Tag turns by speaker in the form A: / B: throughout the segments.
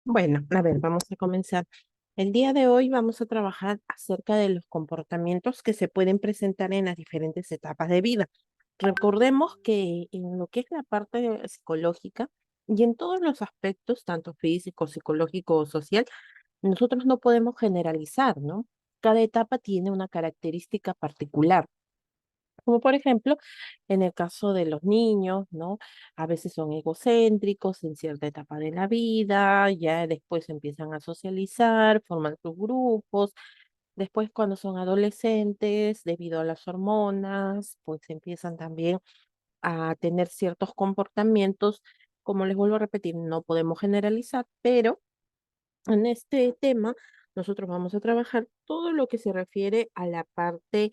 A: Bueno, a ver, vamos a comenzar. El día de hoy vamos a trabajar acerca de los comportamientos que se pueden presentar en las diferentes etapas de vida. Recordemos que en lo que es la parte psicológica y en todos los aspectos, tanto físico, psicológico o social, nosotros no podemos generalizar, ¿no? Cada etapa tiene una característica particular. Como por ejemplo, en el caso de los niños, ¿no? A veces son egocéntricos en cierta etapa de la vida, ya después empiezan a socializar, forman sus grupos. Después, cuando son adolescentes, debido a las hormonas, pues empiezan también a tener ciertos comportamientos. Como les vuelvo a repetir, no podemos generalizar, pero en este tema nosotros vamos a trabajar todo lo que se refiere a la parte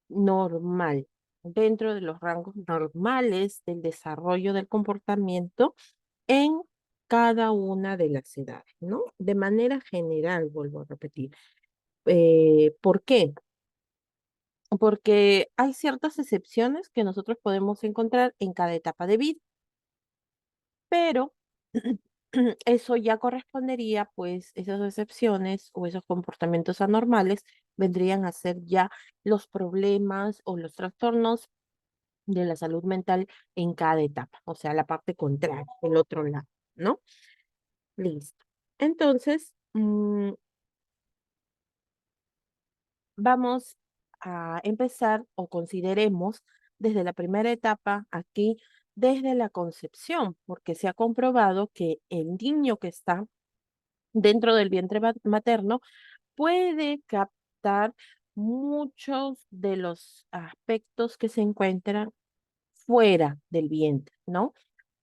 A: normal, dentro de los rangos normales del desarrollo del comportamiento en cada una de las edades, ¿no? De manera general, vuelvo a repetir. ¿Por qué? Porque hay ciertas excepciones que nosotros podemos encontrar en cada etapa de vida, pero eso ya correspondería, pues, esas excepciones o esos comportamientos anormales vendrían a ser ya los problemas o los trastornos de la salud mental en cada etapa, o sea, la parte contraria, el otro lado, ¿no? Listo. Entonces, vamos a empezar o consideremos desde la primera etapa aquí, desde la concepción, porque se ha comprobado que el niño que está dentro del vientre materno puede captar muchos de los aspectos que se encuentran fuera del vientre, ¿no? O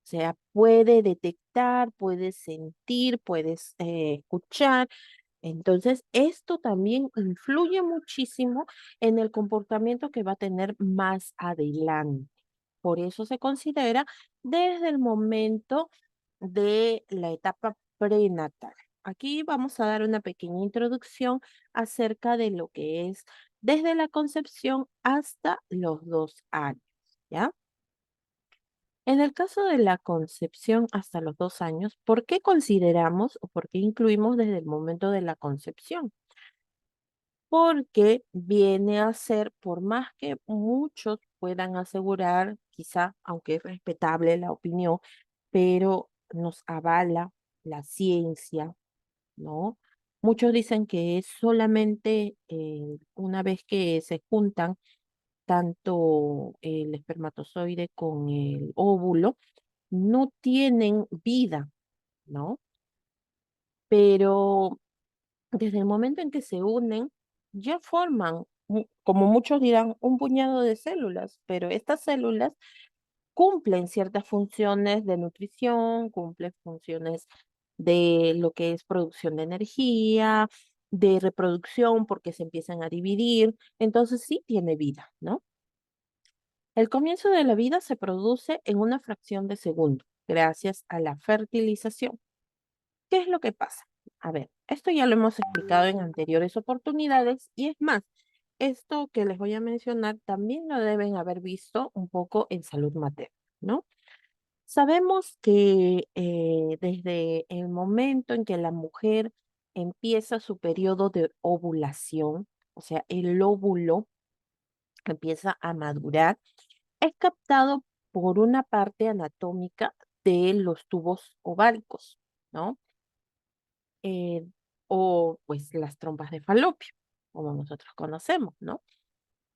A: sea, puede detectar, puede sentir, puedes escuchar. Entonces, esto también influye muchísimo en el comportamiento que va a tener más adelante. Por eso se considera desde el momento de la etapa prenatal. Aquí vamos a dar una pequeña introducción acerca de lo que es desde la concepción hasta los 2 años, ¿ya? En el caso de la concepción hasta los 2 años, ¿por qué consideramos o por qué incluimos desde el momento de la concepción? Porque viene a ser, por más que muchos puedan asegurar, quizá, aunque es respetable la opinión, pero nos avala la ciencia, ¿no? Muchos dicen que es solamente una vez que se juntan tanto el espermatozoide con el óvulo, no tienen vida, ¿no? Pero desde el momento en que se unen, ya forman, como muchos dirán, un puñado de células, pero estas células cumplen ciertas funciones de nutrición, cumplen funciones de lo que es producción de energía, de reproducción, porque se empiezan a dividir, entonces sí tiene vida, ¿no? El comienzo de la vida se produce en una fracción de segundo, gracias a la fertilización. ¿Qué es lo que pasa? A ver, esto ya lo hemos explicado en anteriores oportunidades y es más, esto que les voy a mencionar también lo deben haber visto un poco en salud materna, ¿no? Sabemos que desde el momento en que la mujer empieza su periodo de ovulación, o sea, el óvulo empieza a madurar, es captado por una parte anatómica de los tubos ováricos, ¿no? eh, o pues las trompas de falopio, como nosotros conocemos, ¿no?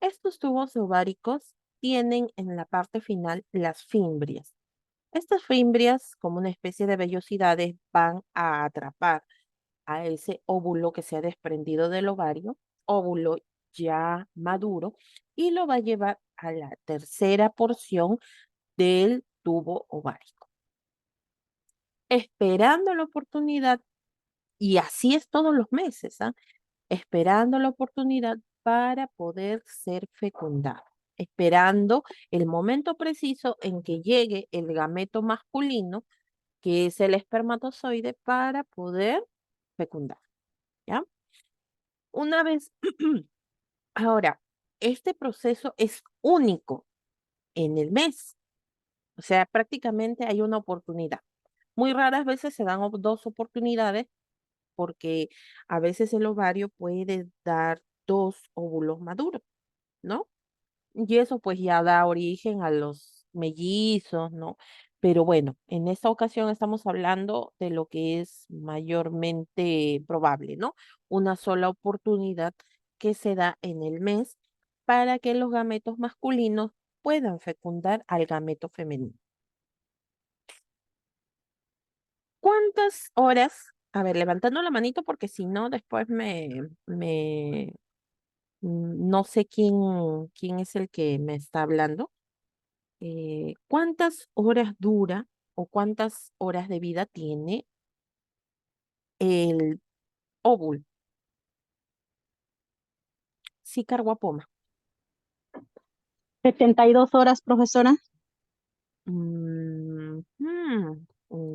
A: Estos tubos ováricos tienen en la parte final las fimbrias. Estas fimbrias, como una especie de vellosidades, van a atrapar a ese óvulo que se ha desprendido del ovario, óvulo ya maduro, y lo va a llevar a la tercera porción del tubo ovárico, esperando la oportunidad, y así es todos los meses, ¿ah? Esperando la oportunidad para poder ser fecundado, esperando el momento preciso en que llegue el gameto masculino, que es el espermatozoide, para poder fecundar, ¿ya? Una vez, ahora, este proceso es único en el mes, o sea, prácticamente hay una oportunidad. Muy raras veces se dan dos oportunidades porque a veces el ovario puede dar dos óvulos maduros, ¿no? Y eso pues ya da origen a los mellizos, ¿no? Pero bueno, en esta ocasión estamos hablando de lo que es mayormente probable, ¿no? Una sola oportunidad que se da en el mes para que los gametos masculinos puedan fecundar al gameto femenino. ¿Cuántas horas? A ver, levantando la manito porque si no, después no sé quién es el que me está hablando. ¿Cuántas horas dura o cuántas horas de vida tiene el óvulo? Sí, Carguapoma.
B: 72 horas, profesora.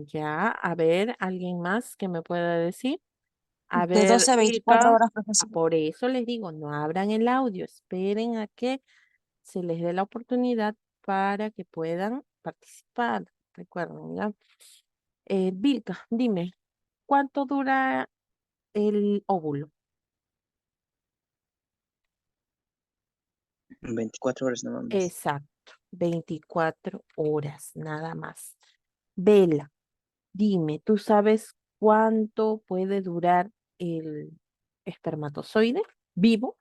A: Ya, a ver, ¿alguien más que me pueda decir? A
B: De
A: ver,
B: 12 a 24
A: Vilca,
B: horas, profesora.
A: por eso les digo, no abran el audio, esperen a que se les dé la oportunidad para que puedan participar. Recuerden, ¿ya? Vilca, dime, ¿cuánto dura el óvulo?
C: 24 horas nada más.
A: Exacto, 24 horas, nada más. Vela, dime, ¿tú sabes cuánto puede durar el espermatozoide vivo?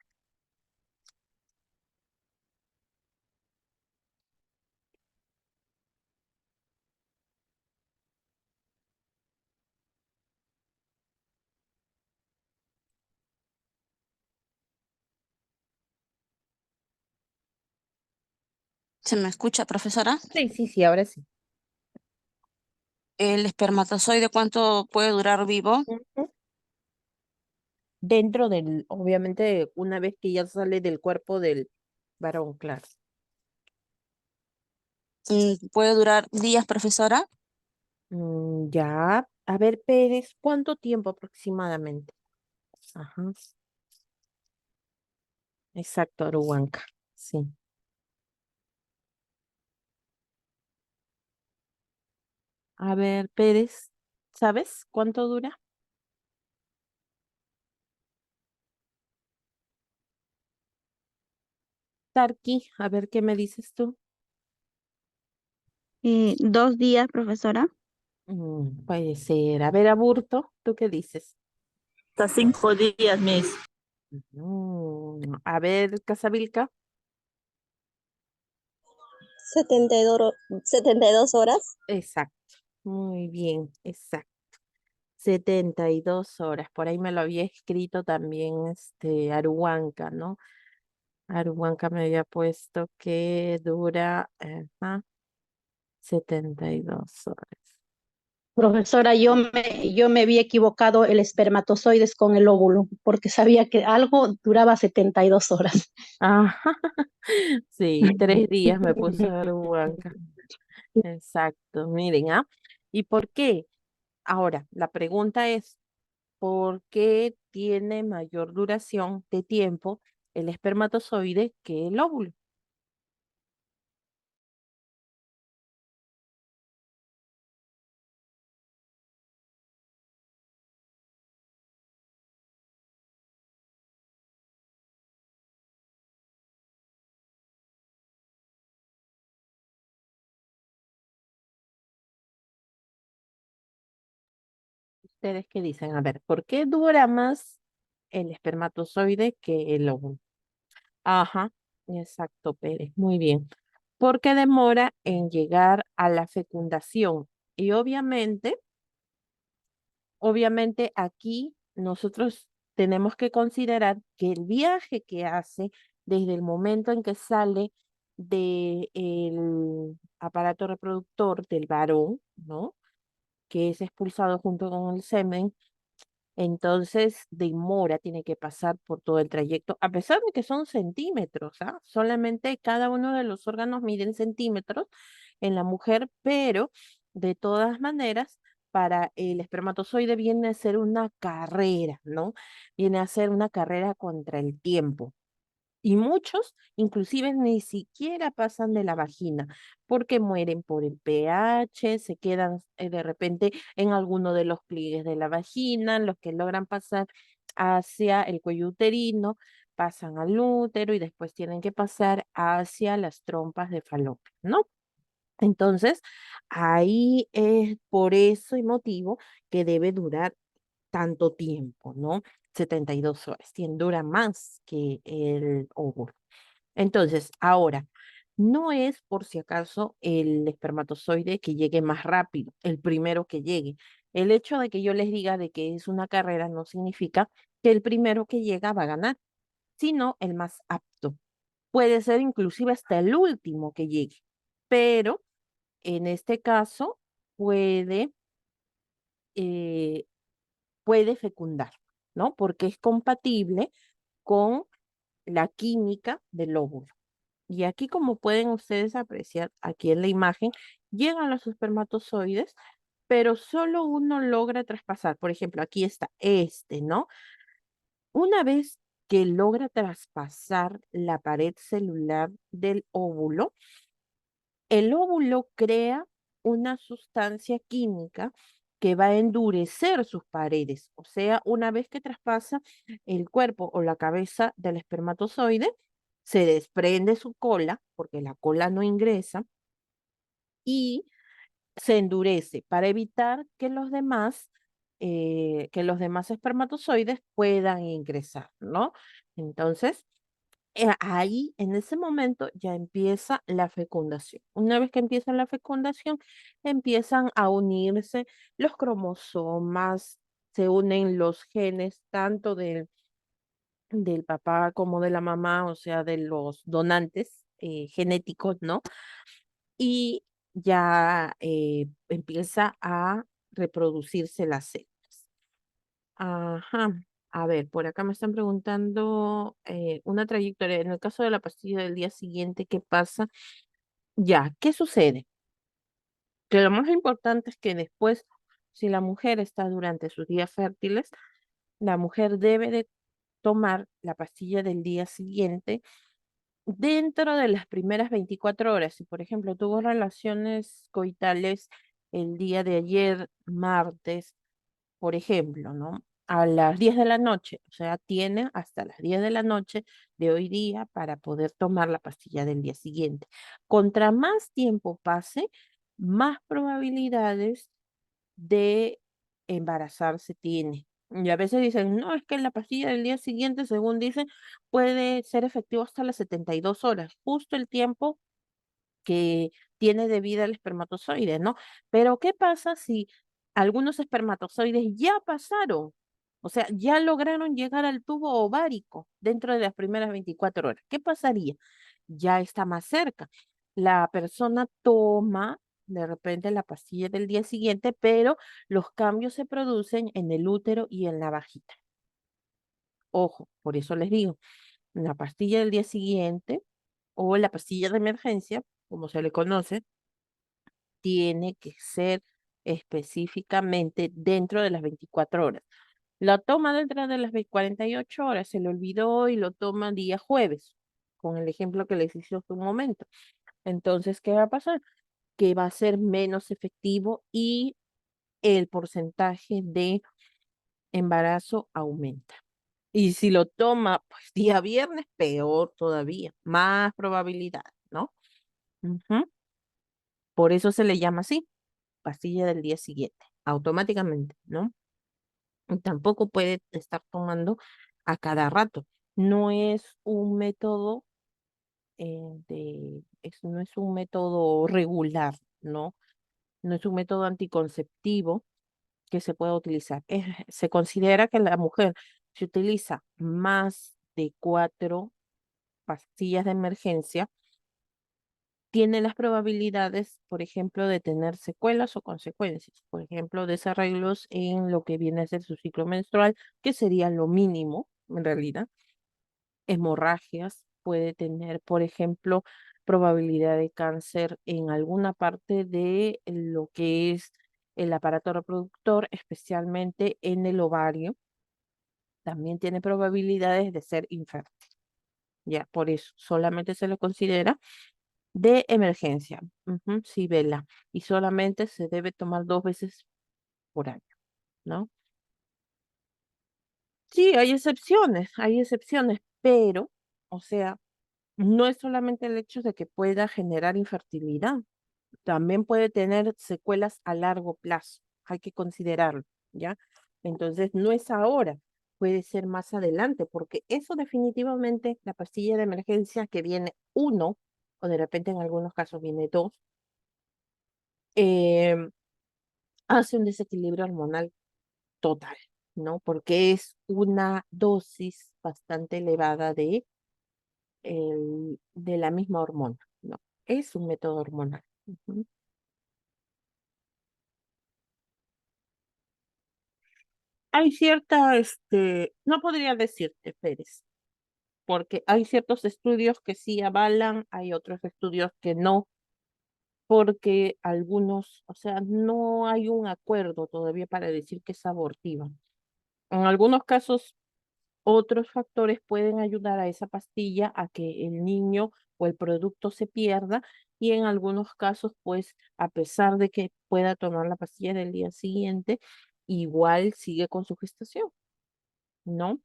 B: ¿Se me escucha, profesora?
A: Sí, sí, sí, ahora sí.
B: ¿El espermatozoide cuánto puede durar vivo?
A: Ujú. Dentro del, obviamente, una vez que ya sale del cuerpo del varón, claro.
B: ¿Puede durar días, profesora?
A: Ya, a ver, Pérez, ¿cuánto tiempo aproximadamente? Ajá, exacto, Aruanca, sí. A ver, Pérez, ¿sabes cuánto dura? Tarqui, a ver qué me dices tú.
B: 2 días, profesora.
A: Puede ser. A ver, Aburto, ¿tú qué dices?
D: Hasta 5 días, Miss.
A: A ver, Casabilca.
E: 72 horas.
A: Exacto. Muy bien, exacto. 72 horas. Por ahí me lo había escrito también Aruanca, ¿no? Aruanca me había puesto que dura 72 horas.
F: Profesora, yo me había equivocado el espermatozoides con el óvulo, porque sabía que algo duraba 72 horas.
A: Ah, sí, 3 días me puso Aruanca. Exacto, miren, ¿ah? ¿Y por qué? Ahora, la pregunta es, ¿por qué tiene mayor duración de tiempo el espermatozoide que el óvulo? ¿Ustedes qué dicen? A ver, ¿por qué dura más el espermatozoide que el óvulo? Ajá, exacto, Pérez, muy bien. Porque demora en llegar a la fecundación. Y obviamente aquí nosotros tenemos que considerar que el viaje que hace desde el momento en que sale del aparato reproductor del varón, ¿no? Que es expulsado junto con el semen, entonces demora, tiene que pasar por todo el trayecto, a pesar de que son centímetros, ¿ah? Solamente cada uno de los órganos miden centímetros en la mujer, pero de todas maneras, para el espermatozoide viene a ser una carrera, ¿no? Viene a ser una carrera contra el tiempo. Y muchos inclusive ni siquiera pasan de la vagina porque mueren por el pH, se quedan de repente en alguno de los pliegues de la vagina, los que logran pasar hacia el cuello uterino, pasan al útero y después tienen que pasar hacia las trompas de falopio, ¿no? Entonces, ahí es por ese motivo que debe durar tanto tiempo, ¿no? 72 horas, dura más que el óvulo. Entonces, ahora, no es por si acaso el espermatozoide que llegue más rápido, el primero que llegue. El hecho de que yo les diga de que es una carrera no significa que el primero que llega va a ganar, sino el más apto. Puede ser inclusive hasta el último que llegue, pero en este caso puede, eh, puede fecundar, ¿no? Porque es compatible con la química del óvulo. Y aquí, como pueden ustedes apreciar aquí en la imagen, llegan los espermatozoides, pero solo uno logra traspasar. Por ejemplo, aquí está este, ¿no? Una vez que logra traspasar la pared celular del óvulo, el óvulo crea una sustancia química que va a endurecer sus paredes. O sea, una vez que traspasa el cuerpo o la cabeza del espermatozoide, se desprende su cola, porque la cola no ingresa, y se endurece para evitar que los demás espermatozoides puedan ingresar, ¿no? Entonces, ahí, en ese momento, ya empieza la fecundación. Una vez que empieza la fecundación, empiezan a unirse los cromosomas, se unen los genes tanto del papá como de la mamá, o sea, de los donantes genéticos, ¿no? Y ya empieza a reproducirse la célula. Ajá. A ver, por acá me están preguntando una trayectoria. En el caso de la pastilla del día siguiente, ¿qué pasa? Ya, ¿qué sucede? Que lo más importante es que después, si la mujer está durante sus días fértiles, la mujer debe de tomar la pastilla del día siguiente dentro de las primeras 24 horas. Si, por ejemplo, tuvo relaciones coitales el día de ayer, martes, por ejemplo, ¿no? A las 10 de la noche, o sea, tiene hasta las 10 de la noche de hoy día para poder tomar la pastilla del día siguiente. Contra más tiempo pase, más probabilidades de embarazarse tiene. Y a veces dicen, no, es que la pastilla del día siguiente, según dicen, puede ser efectivo hasta las 72 horas, justo el tiempo que tiene de vida el espermatozoide, ¿no? Pero ¿qué pasa si algunos espermatozoides ya pasaron? O sea, ya lograron llegar al tubo ovárico dentro de las primeras 24 horas. ¿Qué pasaría? Ya está más cerca. La persona toma de repente la pastilla del día siguiente, pero los cambios se producen en el útero y en la vagina. Ojo, por eso les digo, la pastilla del día siguiente o la pastilla de emergencia, como se le conoce, tiene que ser específicamente dentro de las 24 horas. La toma dentro de las 48 horas, se le olvidó y lo toma día jueves, con el ejemplo que les hice hace un momento. Entonces, ¿qué va a pasar? Que va a ser menos efectivo y el porcentaje de embarazo aumenta. Y si lo toma pues día viernes, peor todavía, más probabilidad, ¿no? Ujú. Por eso se le llama así, pastilla del día siguiente, automáticamente, ¿no? Y tampoco puede estar tomando a cada rato. No es un método no es un método regular, ¿no? No es un método anticonceptivo que se pueda utilizar. Se considera que la mujer si utiliza más de 4 pastillas de emergencia, tiene las probabilidades, por ejemplo, de tener secuelas o consecuencias, por ejemplo, desarreglos en lo que viene a ser su ciclo menstrual, que sería lo mínimo, en realidad, hemorragias, puede tener, por ejemplo, probabilidad de cáncer en alguna parte de lo que es el aparato reproductor, especialmente en el ovario, también tiene probabilidades de ser infértil. Ya, por eso solamente se le considera de emergencia. Sí, vela. Y solamente se debe tomar 2 veces por año, ¿no? Sí, hay excepciones, pero, o sea, no es solamente el hecho de que pueda generar infertilidad, también puede tener secuelas a largo plazo, hay que considerarlo, ¿ya? Entonces, no es ahora, puede ser más adelante, porque eso definitivamente, la pastilla de emergencia que viene uno, o de repente en algunos casos viene dos, em, hace un desequilibrio hormonal total, ¿no? Porque es una dosis bastante elevada de la misma hormona, ¿no? Es un método hormonal. Ujú. Hay cierta, no podría decirte, Pérez, porque hay ciertos estudios que sí avalan, hay otros estudios que no, porque algunos, o sea, no hay un acuerdo todavía para decir que es abortiva. En algunos casos, otros factores pueden ayudar a esa pastilla a que el niño o el producto se pierda y en algunos casos, pues, a pesar de que pueda tomar la pastilla del día siguiente, igual sigue con su gestación, ¿no?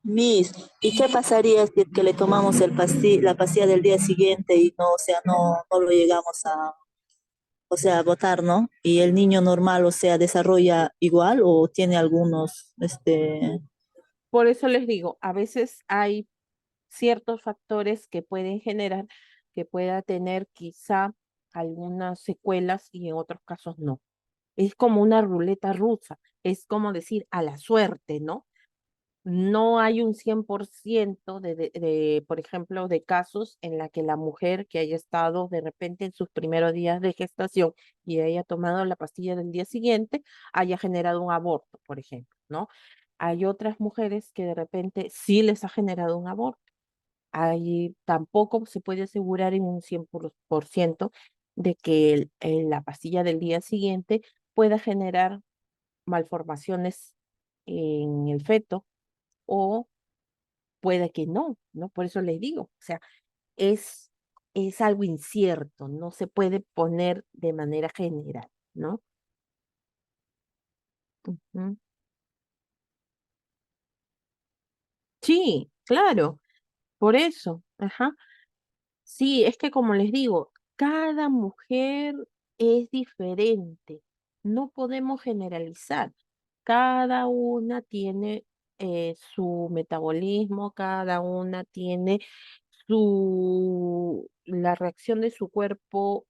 D: Miss, ¿y qué pasaría si es que le tomamos la pastilla del día siguiente y no, o sea, no lo llegamos a, o sea, a botar, ¿no? Y el niño normal, o sea, desarrolla igual o tiene algunos,
A: Por eso les digo, a veces hay ciertos factores que pueden generar que pueda tener quizá algunas secuelas y en otros casos no. Es como una ruleta rusa, es como decir a la suerte, ¿no? No hay un 100% por ejemplo, de casos en la que la mujer que haya estado de repente en sus primeros días de gestación y haya tomado la pastilla del día siguiente, haya generado un aborto, por ejemplo, ¿no? Hay otras mujeres que de repente sí les ha generado un aborto. Ahí tampoco se puede asegurar en un 100% de que la pastilla del día siguiente pueda generar malformaciones en el feto o puede que no, ¿no? Por eso les digo, o sea, es, es algo incierto, no se puede poner de manera general, ¿no? Ujú. Sí, claro, por eso, ajá. Sí, es que como les digo, cada mujer es diferente, no podemos generalizar. Cada una tiene su metabolismo, cada una tiene la reacción de su cuerpo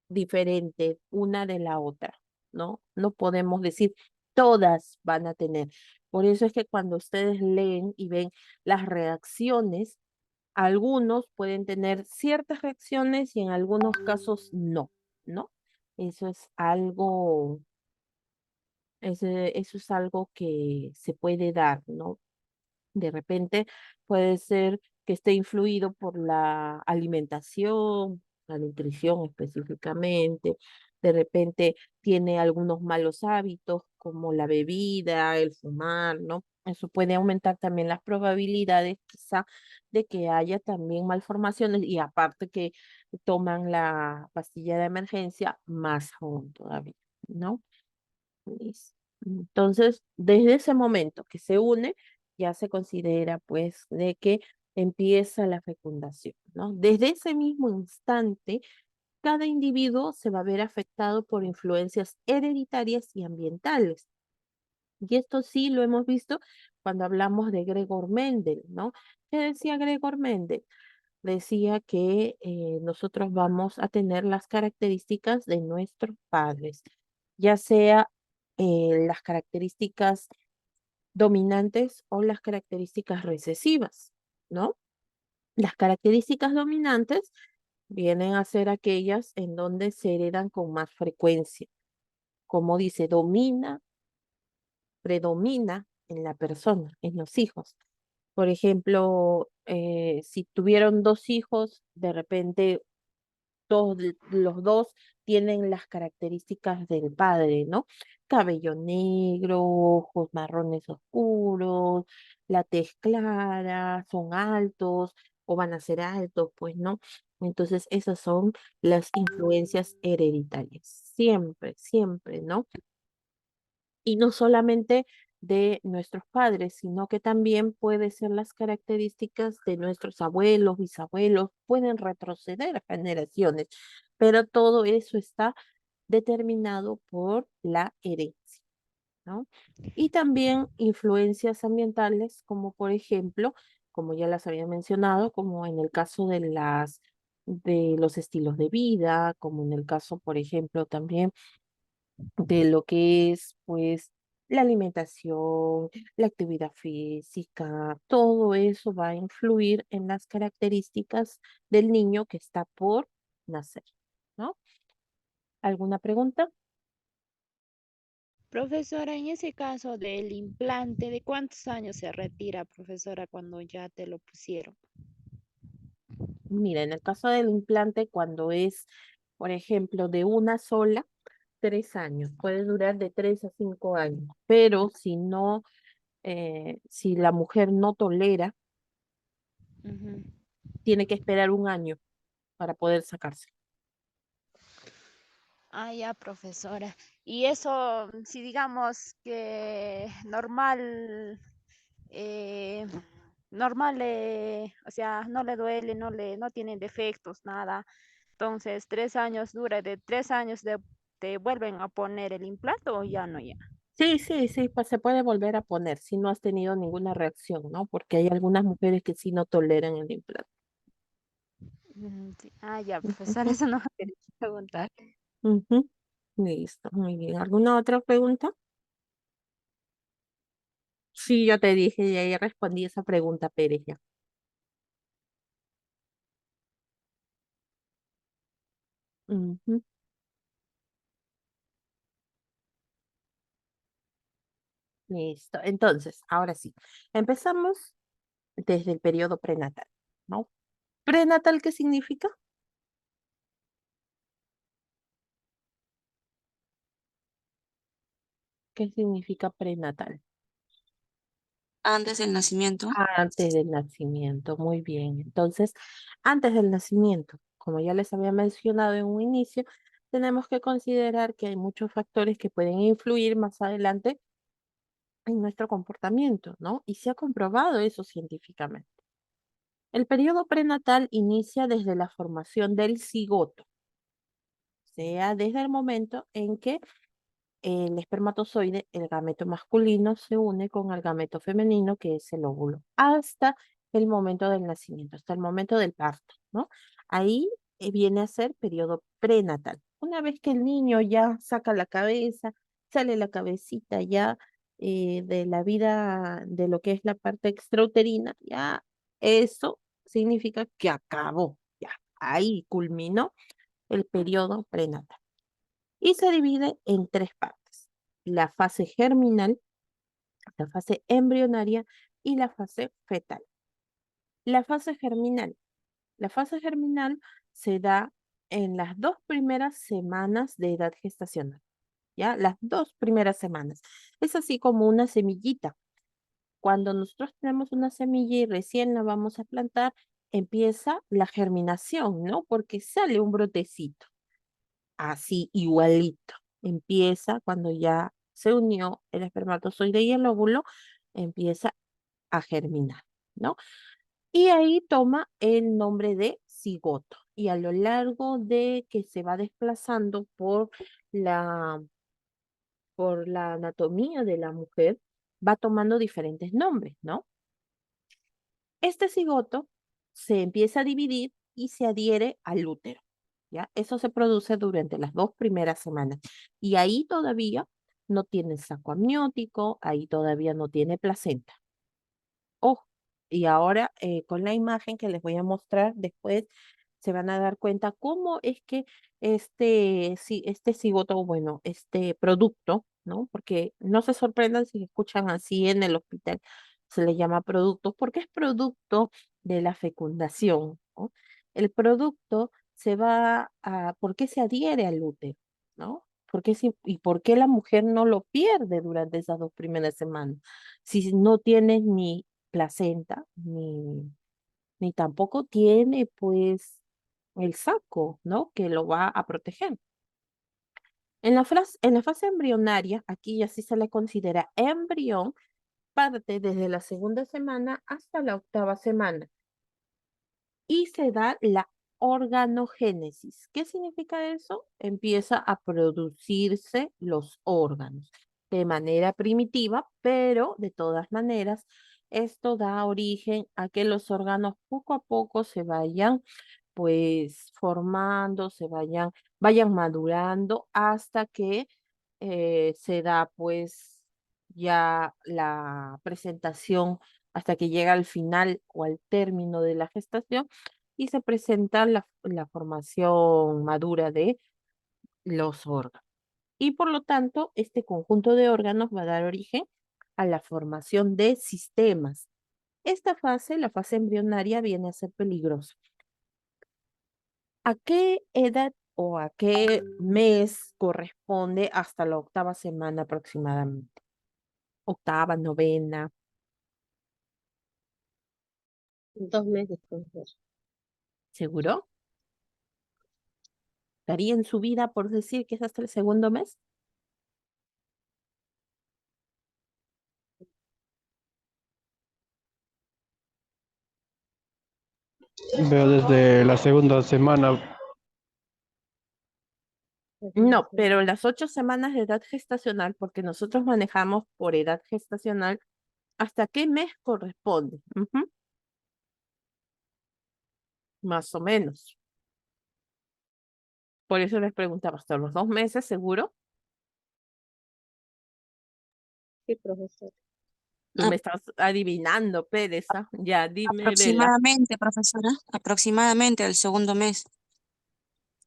A: diferente una de la otra, ¿no? No podemos decir todas van a tener. Por eso es que cuando ustedes leen y ven las reacciones, algunos pueden tener ciertas reacciones y en algunos casos no, ¿no? Eso es algo, eso es algo que se puede dar, ¿no? De repente puede ser que esté influido por la alimentación, la nutrición específicamente. De repente tiene algunos malos hábitos como la bebida, el fumar, ¿no? Eso puede aumentar también las probabilidades quizá de que haya también malformaciones y aparte que toman la pastilla de emergencia, más aún todavía, ¿no? Listo. Entonces, desde ese momento que se une, ya se considera pues de que empieza la fecundación, ¿no? Desde ese mismo instante, cada individuo se va a ver afectado por influencias hereditarias y ambientales. Y esto sí lo hemos visto cuando hablamos de Gregor Mendel, ¿no? ¿Qué decía Gregor Mendel? Decía que nosotros vamos a tener las características de nuestros padres, ya sea las características dominantes o las características recesivas, ¿no? Las características dominantes vienen a ser aquellas en donde se heredan con más frecuencia, como dice, predomina en la persona, en los hijos. Por ejemplo, si tuvieron 2 hijos, de repente los dos tienen las características del padre, ¿no? cabello negro, ojos marrones oscuros, la tez clara, son altos o van a ser altos, pues no. Entonces, esas son las influencias hereditarias. Siempre, siempre, ¿no? Y no solamente de nuestros padres, sino que también puede ser las características de nuestros abuelos, bisabuelos, pueden retroceder generaciones, pero todo eso está determinado por la herencia, ¿no? Y también influencias ambientales, como por ejemplo, como ya las había mencionado, como en el caso de los estilos de vida, como en el caso, por ejemplo, también de lo que es, pues, la alimentación, la actividad física, todo eso va a influir en las características del niño que está por nacer, ¿no? ¿Alguna pregunta?
E: Profesora, en ese caso del implante, ¿de cuántos años se retira, profesora, cuando ya te lo pusieron?
A: Mira, en el caso del implante, cuando es, por ejemplo, de una sola, 3 años, puede durar de 3 a 5 años, pero si no, si la mujer no tolera,
E: Ujú.
A: tiene que esperar un año para poder sacarse.
E: Ah, ya, profesora. Y eso, si digamos que normal, eh, normal, o sea, no le duele, no tiene defectos, nada. Entonces, 3 años dura, de 3 años te vuelven a poner el implante o ya no, ya.
A: Sí, sí, sí, pues se puede volver a poner si no has tenido ninguna reacción, ¿no? Porque hay algunas mujeres que sí no toleran el implante.
E: Sí. Ah, ya, profesora,
A: Ujú,
E: eso no quería preguntar.
A: ujú. Listo, muy bien. ¿Alguna otra pregunta? Sí, yo te dije y ahí respondí esa pregunta, Pérez, ya. Ujú. Listo. Entonces, ahora sí, empezamos desde el periodo prenatal, ¿no? ¿Prenatal qué significa? ¿Qué significa prenatal?
B: Antes del nacimiento.
A: Antes del nacimiento, muy bien. Entonces, antes del nacimiento, como ya les había mencionado en un inicio, tenemos que considerar que hay muchos factores que pueden influir más adelante en nuestro comportamiento, ¿no? Y se ha comprobado eso científicamente. El periodo prenatal inicia desde la formación del cigoto, o sea, desde el momento en que el espermatozoide, el gameto masculino, se une con el gameto femenino, que es el óvulo, hasta el momento del nacimiento, hasta el momento del parto, ¿no? Ahí viene a ser periodo prenatal. Una vez que el niño ya saca la cabeza, sale la cabecita ya de la vida, de lo que es la parte extrauterina, ya eso significa que acabó, ya, ahí culminó el periodo prenatal y se divide en tres partes: la fase germinal, la fase embrionaria y la fase fetal. La fase germinal. La fase germinal se da en las 2 primeras semanas de edad gestacional, ¿ya? Las 2 primeras semanas. Es así como una semillita. Cuando nosotros tenemos una semilla y recién la vamos a plantar, empieza la germinación, ¿no? Porque sale un brotecito. Así igualito. Empieza cuando ya se unió el espermatozoide y el óvulo, empieza a germinar, ¿no? Y ahí toma el nombre de cigoto. Y a lo largo de que se va desplazando la, por la anatomía de la mujer, va tomando diferentes nombres, ¿no? Este cigoto se empieza a dividir y se adhiere al útero, ¿ya? Eso se produce durante las 2 primeras semanas. Y ahí todavía no tiene saco amniótico, ahí todavía no tiene placenta. Ojo, y ahora con la imagen que les voy a mostrar después, se van a dar cuenta cómo es que este cigoto, bueno, este producto, ¿no? Porque no se sorprendan si escuchan así en el hospital, se le llama producto, porque es producto de la fecundación, ¿no? El producto ¿por qué se adhiere al útero? ¿No? ¿Y por qué la mujer no lo pierde durante esas 2 primeras semanas? Si no tienes ni placenta, ni tampoco tiene, pues, el saco, ¿no? Que lo va a proteger. En la fase embrionaria, aquí ya sí se le considera embrión, parte desde la 2ª semana hasta la 8ª semana y se da la organogénesis. ¿Qué significa eso? Empieza a producirse los órganos de manera primitiva, pero de todas maneras, esto da origen a que los órganos poco a poco se vayan pues formando, vayan madurando hasta que se da pues ya la presentación, hasta que llega al final o al término de la gestación y se presenta la formación madura de los órganos. Y por lo tanto, este conjunto de órganos va a dar origen a la formación de sistemas. Esta fase, la fase embrionaria, viene a ser peligrosa. ¿A qué edad o a qué mes corresponde hasta la 8ª semana aproximadamente? 8ª, 9ª,
F: 2 meses, profesor.
A: ¿seguro? ¿Daría en su vida por decir que es hasta el 2º mes?
G: Veo desde la 2ª semana.
A: No, pero las 8 semanas de edad gestacional, porque nosotros manejamos por edad gestacional, ¿hasta qué mes corresponde? Ujú, más o menos. Por eso les preguntaba, ¿hasta los 2 meses seguro?
F: Sí, profesor.
A: Tú me estás adivinando, Pérez, ¿ah? Ya, dime, Lela.
B: Aproximadamente, profesora, aproximadamente al segundo mes.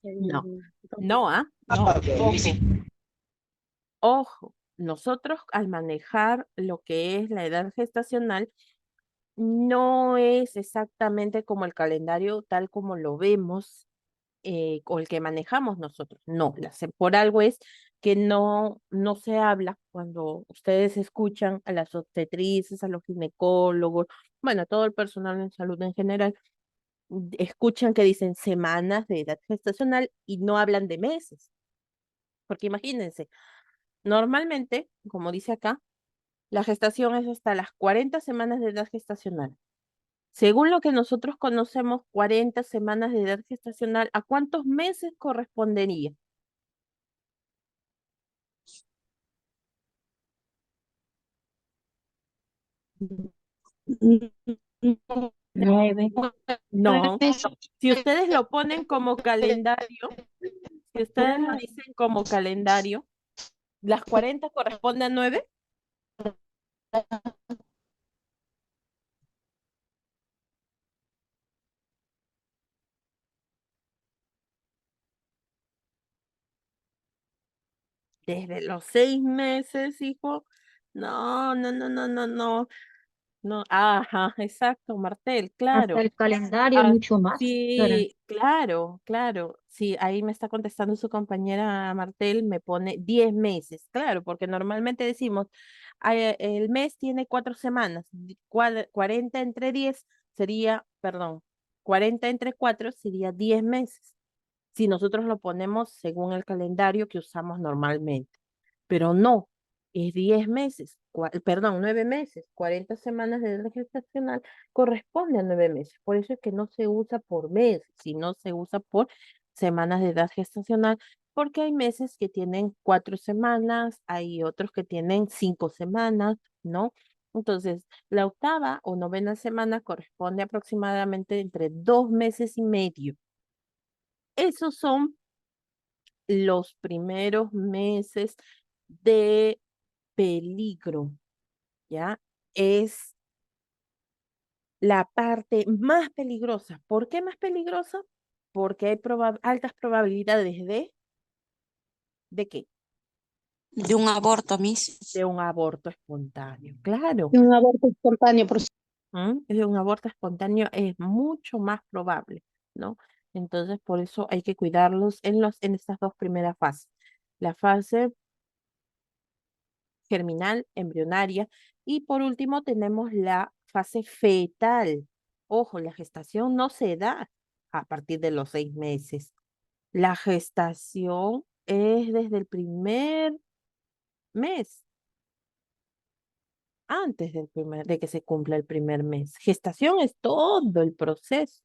A: No,
F: En 2 meses.
A: no, ¿ah? No, ojo, ojo. Nosotros al manejar lo que es la edad gestacional, no es exactamente como el calendario tal como lo vemos o el que manejamos nosotros. No, por algo es que no se habla cuando ustedes escuchan a las obstetrices, a los ginecólogos, bueno, a todo el personal en salud en general, escuchan que dicen semanas de edad gestacional y no hablan de meses. Porque imagínense, normalmente, como dice acá, la gestación es hasta las 40 semanas de edad gestacional. Según lo que nosotros conocemos, 40 semanas de edad gestacional, ¿a cuántos meses correspondería?
F: Nueve.
A: No, si ustedes lo ponen como calendario, si ustedes lo dicen como calendario, ¿las 40 corresponden a 9? Desde los 6 meses, hijo. No, no, no, no, no, no. No, ajá, exacto, Martel,
H: Hasta
A: claro.
H: el calendario
A: Ah,
H: mucho más. Doctora.
A: sí, claro, claro. Sí, ahí me está contestando su compañera Martel, me pone 10 meses, claro, porque normalmente decimos, el mes tiene 4 semanas, 40 entre 10 sería, perdón, 40 entre 4 sería 10 meses, si nosotros lo ponemos según el calendario que usamos normalmente. Pero no, es 10 meses, perdón, 9 meses, 40 semanas de edad gestacional corresponde a 9 meses. Por eso es que no se usa por mes, sino se usa por semanas de edad gestacional, porque hay meses que tienen 4 semanas, hay otros que tienen 5 semanas, ¿no? Entonces, la 8ª o 9ª semana corresponde aproximadamente entre 2 meses y medio. Esos son los primeros meses de peligro, ¿ya? Es la parte más peligrosa. ¿Por qué más peligrosa? Porque hay altas probabilidades ¿de qué?
B: De un aborto, Miss.
A: De un aborto espontáneo. Claro,
F: Y un aborto espontáneo, por
A: de un aborto espontáneo es mucho más probable, ¿no? Entonces, por eso hay que cuidarlos en estas 2 primeras fases. la fase germinal, embrionaria, y por último tenemos la fase fetal. Ojo, la gestación no se da a partir de los 6 meses. La gestación es desde el primer mes, antes de que se cumpla el primer mes. Gestación es todo el proceso.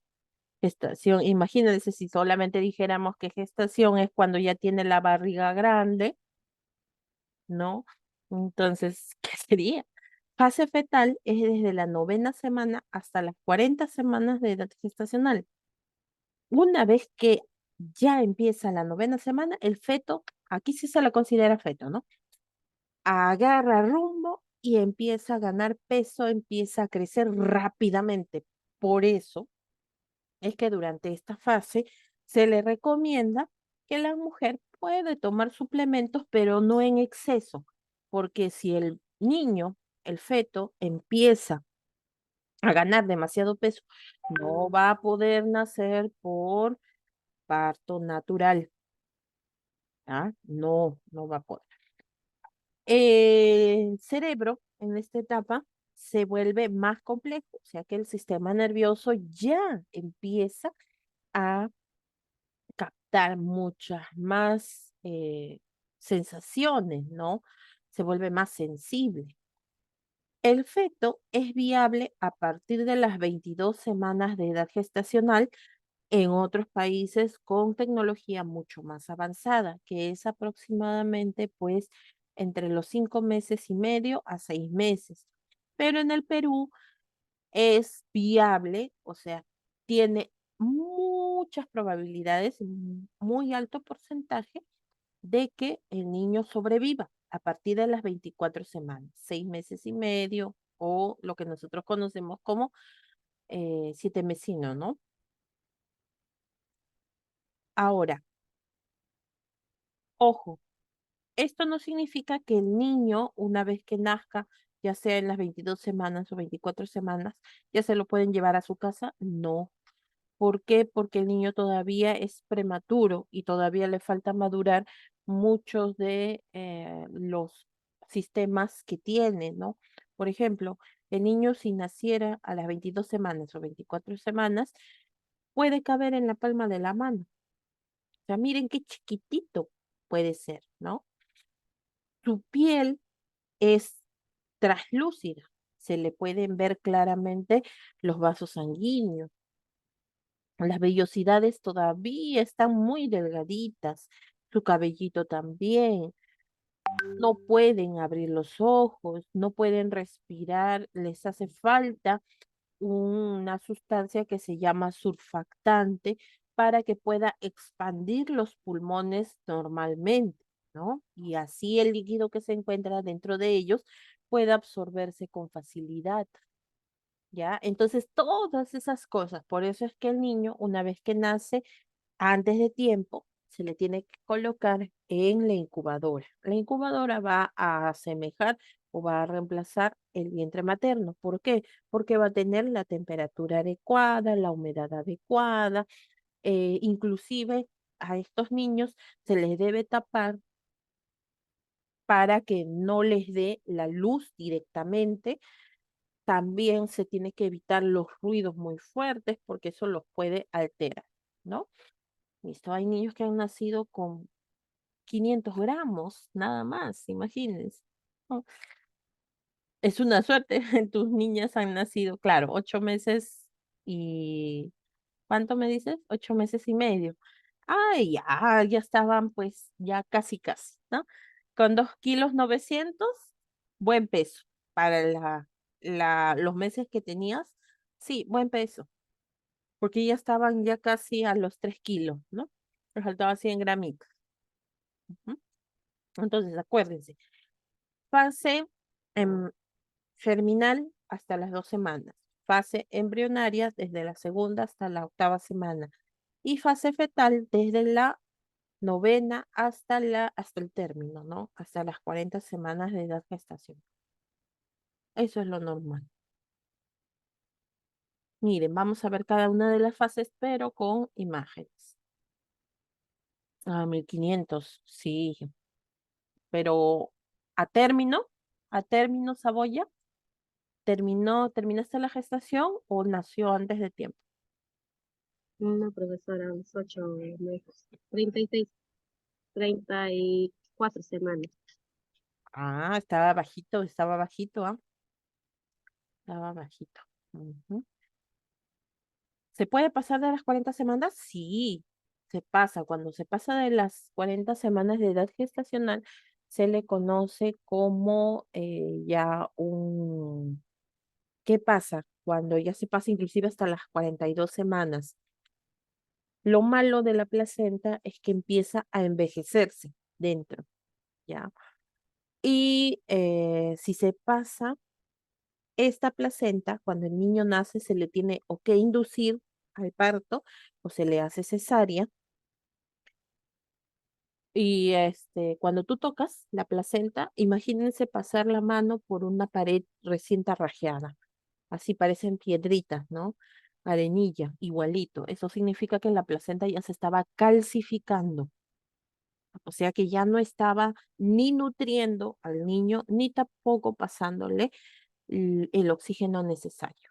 A: Gestación, imagínense si solamente dijéramos que gestación es cuando ya tiene la barriga grande, ¿no? Entonces, ¿qué sería? Fase fetal es desde la 9ª semana hasta las 40 semanas de edad gestacional. Una vez que ya empieza la 9ª semana, el feto, aquí sí se lo considera feto, ¿no? Agarra rumbo y empieza a ganar peso, empieza a crecer rápidamente. Por eso es que durante esta fase se le recomienda que la mujer puede tomar suplementos, pero no en exceso, porque si el niño, el feto, empieza a ganar demasiado peso, no va a poder nacer por parto natural. ¿Ah? No, no va a poder. El cerebro en esta etapa se vuelve más complejo, o sea que el sistema nervioso ya empieza a captar muchas más sensaciones, ¿no? Se vuelve más sensible. El feto es viable a partir de las 22 semanas de edad gestacional en otros países con tecnología mucho más avanzada, que es aproximadamente pues entre los 5 meses y medio a 6 meses. Pero en el Perú es viable, o sea, tiene muchas probabilidades, muy alto porcentaje de que el niño sobreviva a partir de las 24 semanas, 6 meses y medio o lo que nosotros conocemos como 7 mesino, ¿no? Ahora, ojo, esto no significa que el niño, una vez que nazca, ya sea en las 22 semanas o 24 semanas, ya se lo pueden llevar a su casa. No. ¿Por qué? Porque el niño todavía es prematuro y todavía le falta madurar muchos de los sistemas que tiene, ¿no? Por ejemplo, el niño si naciera a las 22 semanas o 24 semanas, puede caber en la palma de la mano. O sea, miren qué chiquitito puede ser, ¿no? Su piel es traslúcida, se le pueden ver claramente los vasos sanguíneos. Las vellosidades todavía están muy delgaditas, su cabellito también. No pueden abrir los ojos, no pueden respirar, les hace falta una sustancia que se llama surfactante para que pueda expandir los pulmones normalmente, ¿no? Y así el líquido que se encuentra dentro de ellos pueda absorberse con facilidad. ¿Ya? Entonces, todas esas cosas, por eso es que el niño, una vez que nace, antes de tiempo, se le tiene que colocar en la incubadora. La incubadora va a asemejar o va a reemplazar el vientre materno. ¿Por qué? Porque va a tener la temperatura adecuada, la humedad adecuada, inclusive a estos niños se les debe tapar para que no les dé la luz directamente. También se tiene que evitar los ruidos muy fuertes porque eso los puede alterar, ¿no? Listo, hay niños que han nacido con 500 gramos, nada más, imagínense, ¿no? Es una suerte, tus niñas han nacido, claro, 8 meses y... ¿Cuánto me dices? 8 meses y medio. Ay, ya estaban pues ya casi casi, ¿no? Con 2,9 kilos, buen peso para los meses que tenías. Sí, buen peso, porque ya estaban ya casi a los 3 kilos, ¿no? Les faltaba 100 gramitos. Ujú. Entonces, acuérdense, fase em, germinal hasta las 2 semanas, fase embrionaria desde la segunda hasta la 8ª semana y fase fetal desde la 9ª hasta el término, ¿no? Hasta las 40 semanas de edad gestación. Eso es lo normal. Miren, vamos a ver cada una de las fases, pero con imágenes. 1500, sí. Pero a término, Saboya, ¿terminaste la gestación o nació antes de tiempo?
F: No, profesora, los 8 meses, 36, 34 semanas.
A: Ah, estaba bajito, ¿ah? Estaba bajito. Ujú. ¿Se puede pasar de las 40 semanas? Sí, se pasa. Cuando se pasa de las 40 semanas de edad gestacional, se le conoce como ya un... ¿Qué pasa? Cuando ya se pasa inclusive hasta las 42 semanas. Lo malo de la placenta es que empieza a envejecerse dentro, ¿ya? Y si se pasa esta placenta, cuando el niño nace, se le tiene o que inducir al parto o se le hace cesárea. Y cuando tú tocas la placenta, imagínense pasar la mano por una pared recién tarrajeada. Así parecen piedritas, ¿no? Arenilla, igualito. Eso significa que la placenta ya se estaba calcificando. O sea que ya no estaba ni nutriendo al niño, ni tampoco pasándole el oxígeno necesario.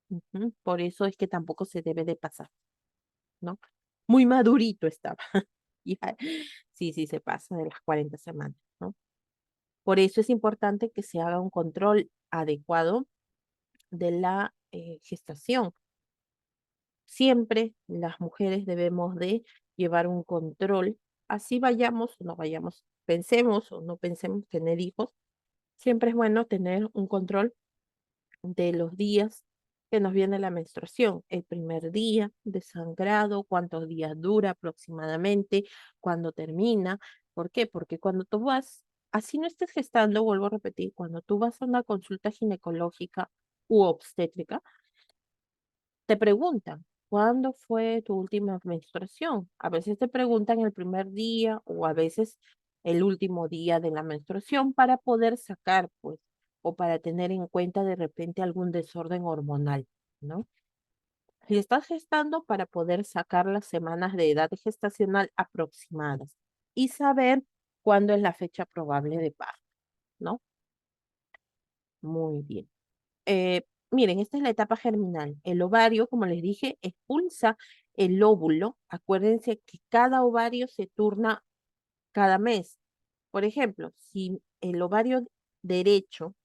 A: Ujú. Por eso es que tampoco se debe de pasar, ¿no? Muy madurito estaba. Ya, sí, sí, se pasa de las 40 semanas, ¿no? Por eso es importante que se haga un control adecuado de la gestación. Siempre las mujeres debemos de llevar un control, así vayamos o no vayamos, pensemos o no pensemos tener hijos, siempre es bueno tener un control de los días que nos viene la menstruación, el primer día de sangrado, cuántos días dura aproximadamente, cuándo termina. ¿Por qué? Porque cuando tú vas, así no estés gestando, vuelvo a repetir, cuando tú vas a una consulta ginecológica u obstétrica, te preguntan, ¿cuándo fue tu última menstruación? A veces te preguntan el primer día o a veces el último día de la menstruación para poder sacar, pues, o para tener en cuenta de repente algún desorden hormonal, ¿no? Si estás gestando para poder sacar las semanas de edad gestacional aproximadas y saber cuándo es la fecha probable de parto, ¿no? Muy bien. Miren, esta es la etapa germinal. El ovario, como les dije, expulsa el óvulo. Acuérdense que cada ovario se turna cada mes. Por ejemplo, si el ovario derecho,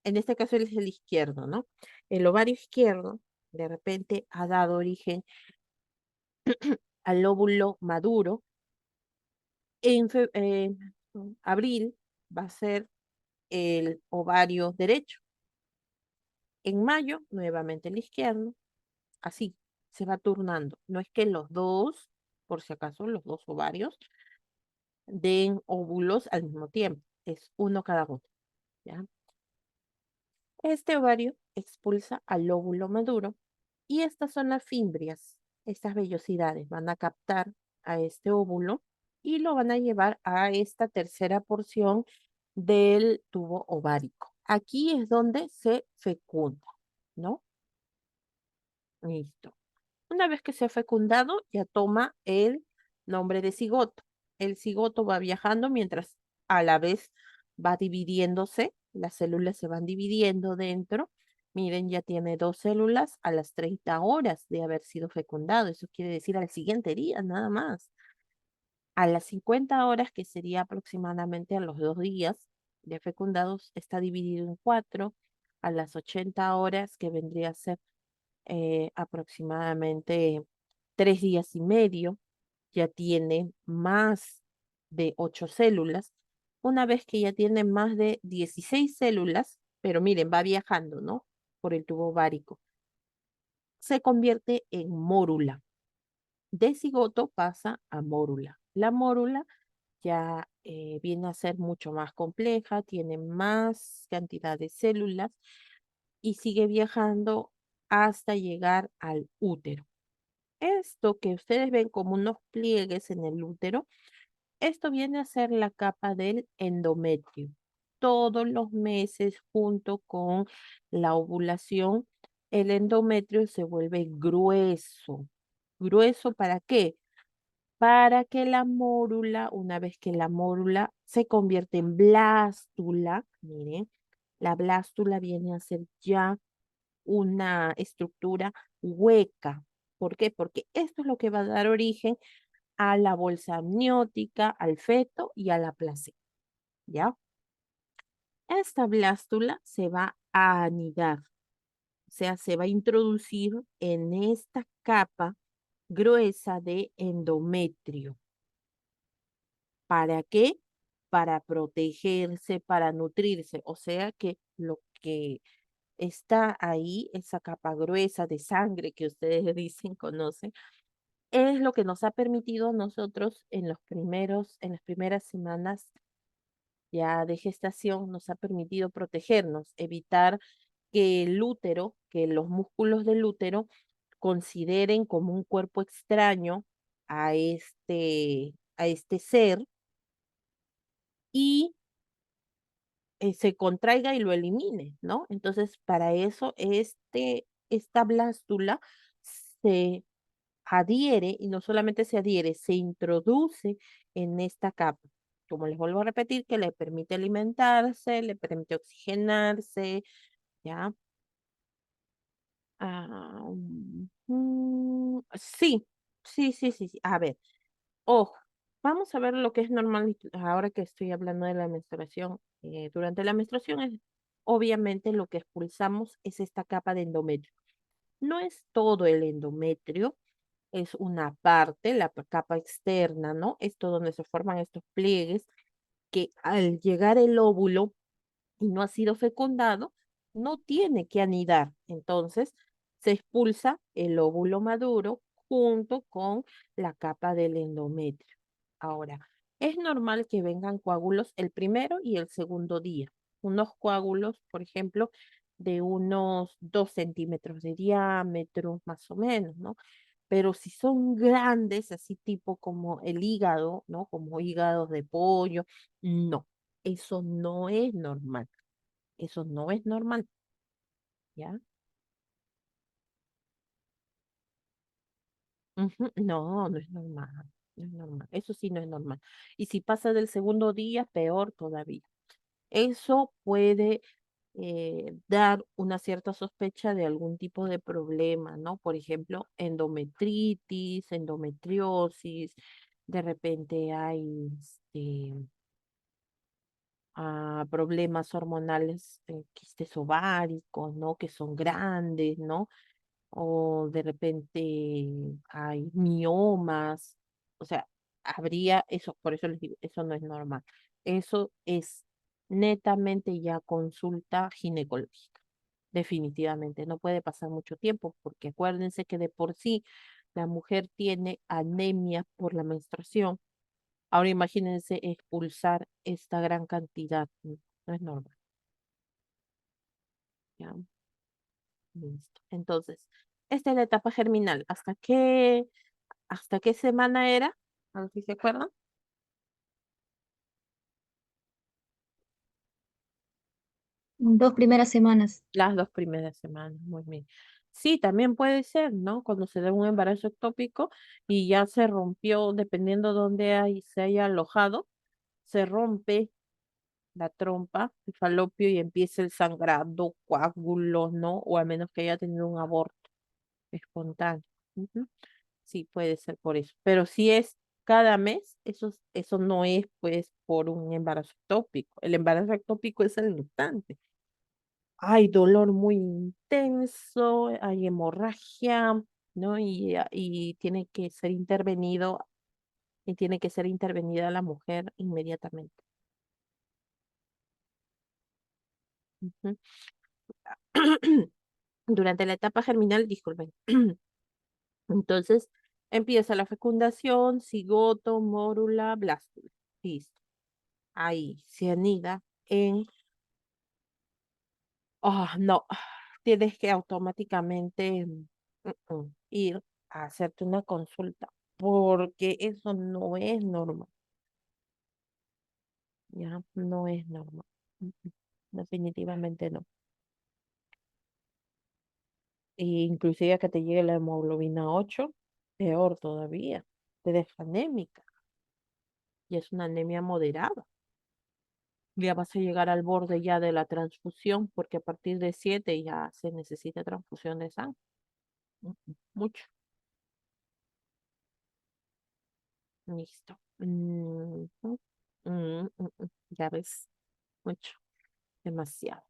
A: en este caso es el izquierdo, ¿no? El ovario izquierdo de repente ha dado origen al óvulo maduro. En abril va a ser el ovario derecho. En mayo, nuevamente el izquierdo. Así se va turnando. No es que los dos, por si acaso, los dos ovarios den óvulos al mismo tiempo. Es uno cada uno, ¿ya? Este ovario expulsa al óvulo maduro y estas son las fimbrias. Estas vellosidades van a captar a este óvulo y lo van a llevar a esta tercera porción del tubo ovárico. Aquí es donde se fecunda, ¿no? Listo. Una vez que se ha fecundado, ya toma el nombre de cigoto. El cigoto va viajando mientras a la vez va dividiéndose, las células se van dividiendo dentro. Miren, ya tiene 2 células a las 30 horas de haber sido fecundado. Eso quiere decir al siguiente día, nada más. A las 50 horas, que sería aproximadamente a los 2 días de fecundados, está dividido en 4. A las 80 horas, que vendría a ser aproximadamente 3 días y medio, ya tiene más de 8 células. Una vez que ya tiene más de 16 células, pero miren, va viajando, ¿no? Por el tubo ovárico, se convierte en mórula. De cigoto pasa a mórula. La mórula ya viene a ser mucho más compleja, tiene más cantidad de células y sigue viajando hasta llegar al útero. Esto que ustedes ven como unos pliegues en el útero, esto viene a ser la capa del endometrio. Todos los meses, junto con la ovulación, el endometrio se vuelve grueso. ¿Grueso para qué? Para que la mórula, una vez que la mórula se convierte en blástula. Miren, la blástula viene a ser ya una estructura hueca. ¿Por qué? Porque esto es lo que va a dar origen a la bolsa amniótica, al feto y a la placenta, ¿ya? Esta blástula se va a anidar, o sea, se va a introducir en esta capa gruesa de endometrio. ¿Para qué? Para protegerse, para nutrirse. O sea que lo que está ahí, esa capa gruesa de sangre que ustedes dicen, conocen, es lo que nos ha permitido a nosotros en las primeras semanas ya de gestación, nos ha permitido protegernos, evitar que el útero, que los músculos del útero consideren como un cuerpo extraño a este ser y se contraiga y lo elimine, ¿no? Entonces, para eso, esta blástula se adhiere y no solamente se adhiere, se introduce en esta capa. Como les vuelvo a repetir, que le permite alimentarse, le permite oxigenarse, ¿ya? Ah, sí, sí. A ver, ojo, vamos a ver lo que es normal ahora que estoy hablando de la menstruación. Durante la menstruación, obviamente lo que expulsamos es esta capa de endometrio. No es todo el endometrio, es una parte, la capa externa, ¿no? Esto donde se forman estos pliegues que al llegar el óvulo y no ha sido fecundado, no tiene que anidar. Entonces, se expulsa el óvulo maduro junto con la capa del endometrio. Ahora, es normal que vengan coágulos el primero y el segundo día. Unos coágulos, por ejemplo, de unos 2 centímetros de diámetro, más o menos, ¿no? Pero si son grandes, así tipo como el hígado, ¿no? Como hígados de pollo, no, eso no es normal. Eso no es normal, ¿ya? Ujú. No, no es normal, no es normal. Eso sí no es normal. Y si pasa del segundo día, peor todavía. Eso puede dar una cierta sospecha de algún tipo de problema, ¿no? Por ejemplo, endometritis, endometriosis, de repente hay problemas hormonales, quistes ováricos, ¿no? Que son grandes, ¿no? O de repente hay miomas, o sea, habría eso, por eso les digo, eso no es normal. Eso es netamente ya consulta ginecológica. Definitivamente, no puede pasar mucho tiempo porque acuérdense que de por sí la mujer tiene anemia por la menstruación. Ahora imagínense expulsar esta gran cantidad, no es normal. ¿Ya? Listo. Entonces, esta es la etapa germinal. ¿Hasta qué semana era? A ver si se acuerdan.
H: 2 primeras semanas.
A: Las 2 primeras semanas, muy bien. Sí, también puede ser, ¿no? Cuando se da un embarazo ectópico y ya se rompió, dependiendo dónde se haya alojado, se rompe la trompa, el falopio y empieza el sangrado, coágulos, ¿no? O a menos que haya tenido un aborto espontáneo. Ujú. Sí, puede ser por eso. Pero si es cada mes, eso no es pues por un embarazo ectópico. El embarazo ectópico es el instante. Hay dolor muy intenso, hay hemorragia, ¿no? Y tiene que ser intervenido, y tiene que ser intervenida la mujer inmediatamente. Ujú. Durante la etapa germinal, disculpen. Entonces, empieza la fecundación, cigoto, mórula, blástula. Listo. Ahí se anida en, no, tienes que automáticamente ir a hacerte una consulta, porque eso no es normal, ya, no es normal. Definitivamente no. E inclusive que te llegue la hemoglobina 8, peor todavía, te deja anémica, y es una anemia moderada. Ya vas a llegar al borde ya de la transfusión, porque a partir de 7 ya se necesita transfusión de sangre. Mucho. Listo. Ya ves, mucho, demasiado.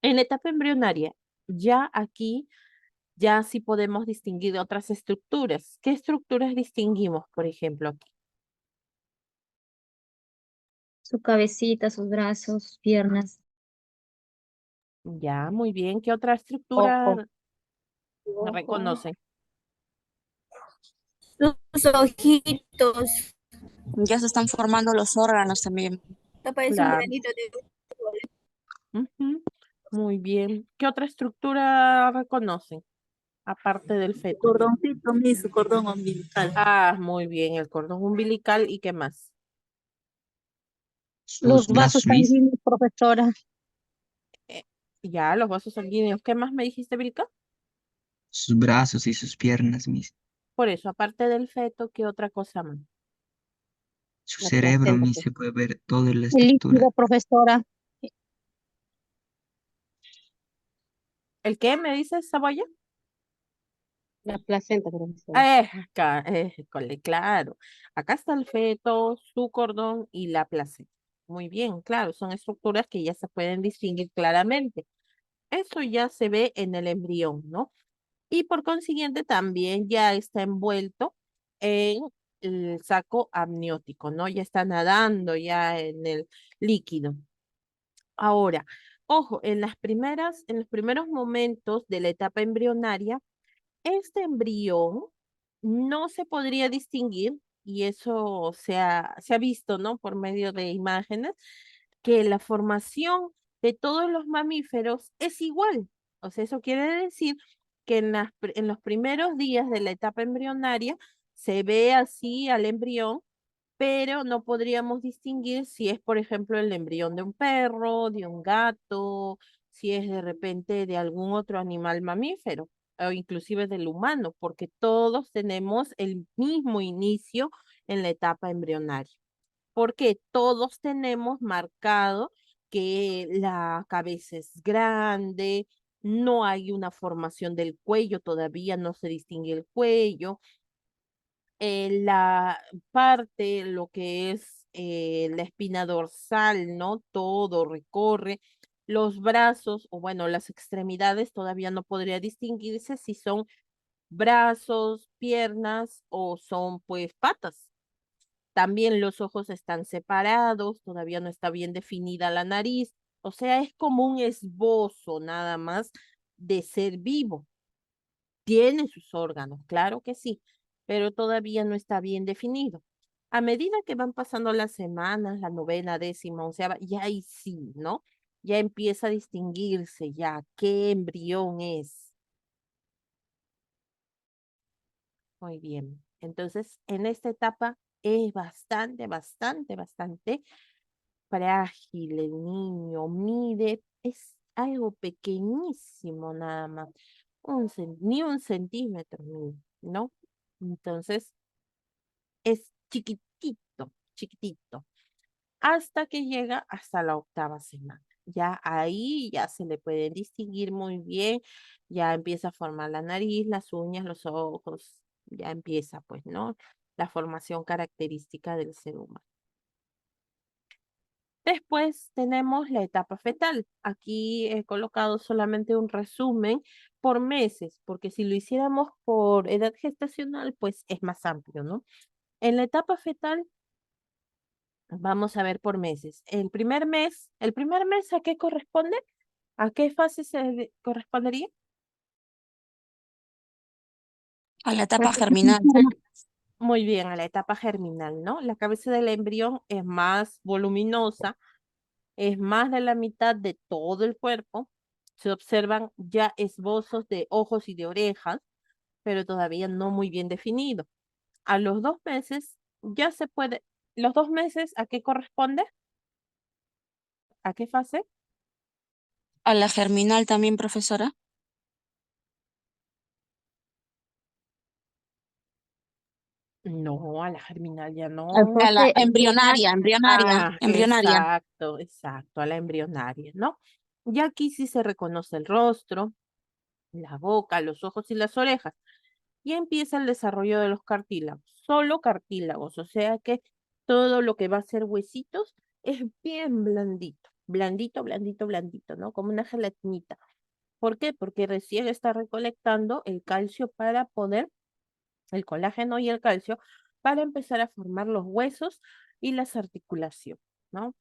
A: En la etapa embrionaria, ya aquí, ya sí podemos distinguir otras estructuras. ¿Qué estructuras distinguimos, por ejemplo, aquí?
H: Su cabecita, sus brazos, sus piernas.
A: Ya, muy bien. ¿Qué otra estructura
F: Ojo.
A: reconocen?
I: Los ojitos.
B: Ya se están formando los órganos también.
I: Parece un
A: Claro.
I: granito de...
A: Ujú, muy bien. ¿Qué otra estructura reconocen? Aparte del feto.
D: Cordoncito, su cordón umbilical.
A: Ah, muy bien, el cordón umbilical y qué más.
F: Los
J: Sus
F: vasos
J: brazos, Miss,
F: sanguíneos, profesora.
A: Eh, ya, los vasos sanguíneos. ¿Qué más me dijiste, Vilca?
J: sus brazos y sus piernas, Miss,
A: Por eso, aparte del feto, ¿qué otra cosa más?
J: su
F: La
J: cerebro,
F: placenta,
J: Miss,
F: pues.
J: se puede ver toda la
F: El
J: estructura.
F: líquido, profesora.
A: ¿El qué me dices, Saboya?
F: La placenta, profesora.
A: Acá, claro. Acá está el feto, su cordón y la placenta. Muy bien, claro, son estructuras que ya se pueden distinguir claramente. Eso ya se ve en el embrión, ¿no? Y por consiguiente también ya está envuelto en el saco amniótico, ¿no? Ya está nadando ya en el líquido. Ahora, ojo, en los primeros momentos de la etapa embrionaria, este embrión no se podría distinguir, y eso se ha visto, ¿no? Por medio de imágenes, que la formación de todos los mamíferos es igual. O sea, eso quiere decir que en los primeros días de la etapa embrionaria se ve así al embrión, pero no podríamos distinguir si es, por ejemplo, el embrión de un perro, de un gato, si es de repente de algún otro animal mamífero o inclusive del humano, porque todos tenemos el mismo inicio en la etapa embrionaria, porque todos tenemos marcado que la cabeza es grande, no hay una formación del cuello, todavía no se distingue el cuello, la parte, lo que es la espina dorsal, ¿no? Todo recorre. Los brazos, o bueno, las extremidades todavía no podría distinguirse si son brazos, piernas o son pues patas. También los ojos están separados, todavía no está bien definida la nariz. O sea, es como un esbozo nada más de ser vivo. Tiene sus órganos, claro que sí, pero todavía no está bien definido. A medida que van pasando las semanas, la novena, décima, onceava, ya ahí sí, ¿no? Ya empieza a distinguirse ya qué embrión es. Muy bien. Entonces, en esta etapa es bastante frágil el niño, mide, es algo pequeñísimo nada más, ni un centímetro, ¿no? Entonces, es chiquitito, hasta que llega hasta la octava semana. Ya ahí ya se le puede distinguir muy bien, ya empieza a formar la nariz, las uñas, los ojos, ya empieza pues, ¿no? La formación característica del ser humano. Después tenemos la etapa fetal. Aquí he colocado solamente un resumen por meses, porque si lo hiciéramos por edad gestacional, pues es más amplio, ¿no? En la etapa fetal, vamos a ver por meses. ¿El primer mes a qué corresponde? ¿A qué fase correspondería?
B: A la etapa germinal.
A: Muy bien, a la etapa germinal, ¿no? La cabeza del embrión es más voluminosa, es más de la mitad de todo el cuerpo. Se observan ya esbozos de ojos y de orejas, pero todavía no muy bien definido. A los 2 meses ya se puede. ¿Los 2 meses a qué corresponde? ¿A qué fase?
B: A la germinal también, profesora.
A: No, a la germinalia
H: Al
A: no.
B: A la
H: fase embrionario.
B: embrionaria.
A: Exacto, exacto, a la embrionaria, ¿no? Y aquí sí se reconoce el rostro, la boca, los ojos y las orejas. Y empieza el desarrollo de los cartílagos, solo cartílagos, o sea que todo lo que va a ser huesitos es bien blandito, blandito, blandito, blandito, ¿no? Como una gelatinita. ¿Por qué? Porque recién está recolectando el calcio para poder, el colágeno y el calcio, para empezar a formar los huesos y las articulaciones, ¿no?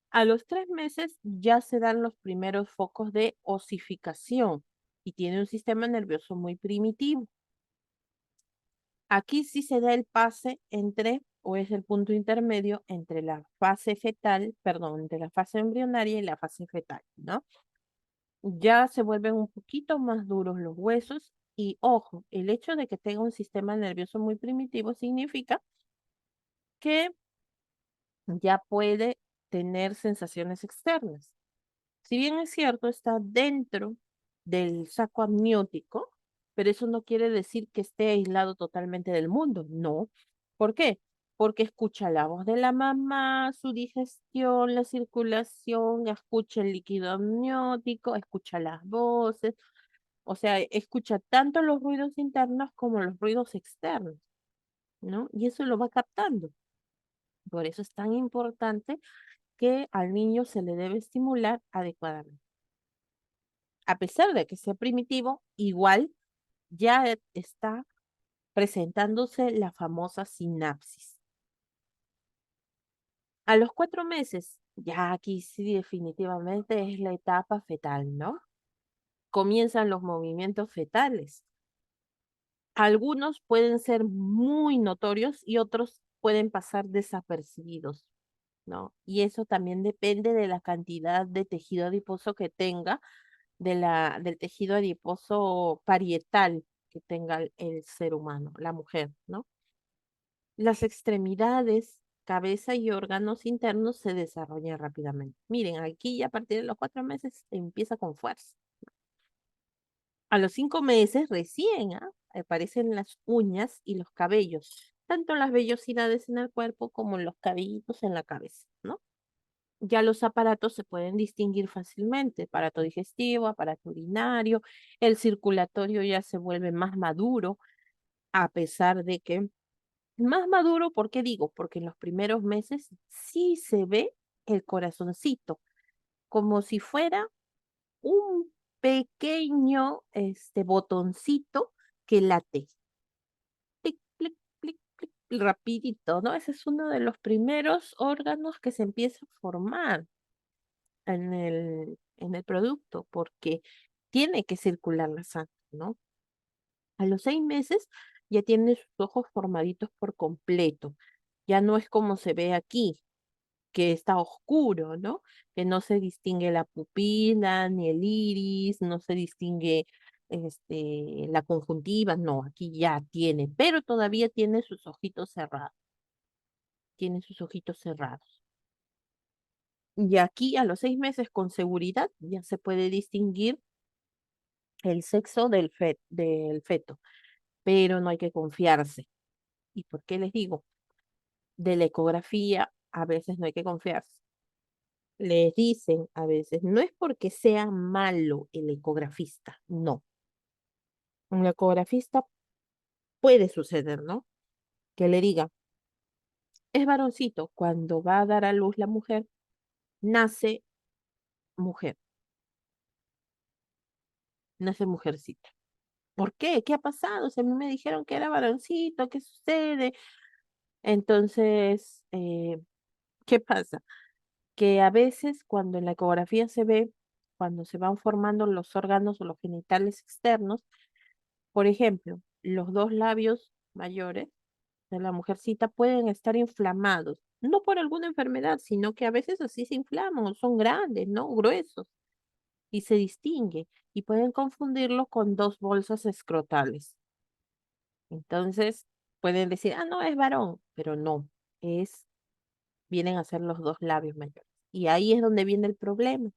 A: A los 3 meses ya se dan los primeros focos de osificación y tiene un sistema nervioso muy primitivo. Aquí sí se da el pase entre, o es el punto intermedio entre la fase fetal, perdón, entre la fase embrionaria y la fase fetal, ¿no? Ya se vuelven un poquito más duros los huesos y ojo, el hecho de que tenga un sistema nervioso muy primitivo significa que ya puede tener sensaciones externas. Si bien es cierto, está dentro del saco amniótico, pero eso no quiere decir que esté aislado totalmente del mundo, no. ¿Por qué? Porque escucha la voz de la mamá, su digestión, la circulación, escucha el líquido amniótico, escucha las voces, o sea, escucha tanto los ruidos internos como los ruidos externos, ¿no? Y eso lo va captando. Por eso es tan importante que al niño se le debe estimular adecuadamente. A pesar de que sea primitivo, igual ya está presentándose la famosa sinapsis. A los 4 meses, ya aquí sí definitivamente es la etapa fetal, ¿no? Comienzan los movimientos fetales. Algunos pueden ser muy notorios y otros pueden pasar desapercibidos, ¿no? Y eso también depende de la cantidad de tejido adiposo que tenga, del tejido adiposo parietal que tenga el ser humano, la mujer, ¿no? Las extremidades, cabeza y órganos internos se desarrollan rápidamente. Miren, aquí ya a partir de los 4 meses empieza con fuerza. A los 5 meses recién aparecen las uñas y los cabellos, tanto las vellosidades en el cuerpo como los cabellitos en la cabeza, ¿no? Ya los aparatos se pueden distinguir fácilmente, aparato digestivo, aparato urinario, el circulatorio ya se vuelve más maduro, a pesar de que más maduro, ¿por qué digo? Porque en los primeros meses sí se ve el corazoncito, como si fuera un pequeño botoncito que late. Tic, clic, clic, clic, rapidito, ¿no? Ese es uno de los primeros órganos que se empieza a formar en el producto, porque tiene que circular la sangre, ¿no? A los 6 meses ya tiene sus ojos formaditos por completo. Ya no es como se ve aquí, que está oscuro, ¿no? Que no se distingue la pupila, ni el iris, no se distingue la conjuntiva, no, aquí ya tiene, pero todavía tiene sus ojitos cerrados, tiene sus ojitos cerrados. Y aquí a los 6 meses con seguridad ya se puede distinguir el sexo del feto, pero no hay que confiarse. ¿Y por qué les digo? De la ecografía a veces no hay que confiarse. Les dicen a veces, no es porque sea malo el ecografista, no. Un ecografista puede suceder, ¿no? Que le diga, es varoncito, cuando va a dar a luz la mujer, nace mujer, nace mujercita. ¿Por qué? ¿Qué ha pasado? Si a mí me dijeron que era varoncito, ¿qué sucede? Entonces, ¿qué pasa? Que a veces cuando en la ecografía se ve, cuando se van formando los órganos o los genitales externos, por ejemplo, los dos labios mayores de la mujercita pueden estar inflamados, no por alguna enfermedad, sino que a veces así se inflaman, o son grandes, ¿no? Gruesos, y se distingue, y pueden confundirlo con dos bolsas escrotales. Entonces, pueden decir, no, es varón, pero no, vienen a ser los dos labios mayores. Y ahí es donde viene el problema,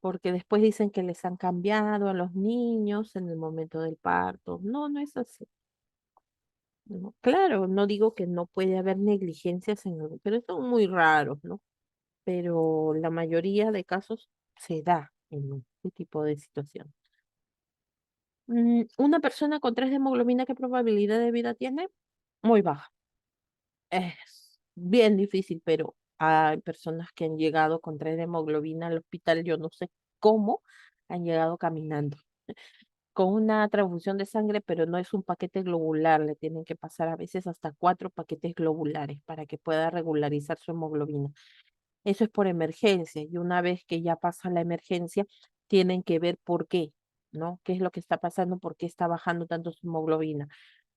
A: porque después dicen que les han cambiado a los niños en el momento del parto. No, no es así. ¿no? Claro, no digo que no puede haber negligencias pero son muy raros, ¿no? Pero la mayoría de casos se da en este tipo de situación. Una persona con 3 de hemoglobina, ¿qué probabilidad de vida tiene? Muy baja. Es bien difícil, pero hay personas que han llegado con 3 de hemoglobina al hospital, yo no sé cómo han llegado caminando, con una transfusión de sangre, pero no es un paquete globular, le tienen que pasar a veces hasta 4 paquetes globulares para que pueda regularizar su hemoglobina. Eso es por emergencia y una vez que ya pasa la emergencia, tienen que ver por qué, ¿no? ¿Qué es lo que está pasando? ¿Por qué está bajando tanto su hemoglobina?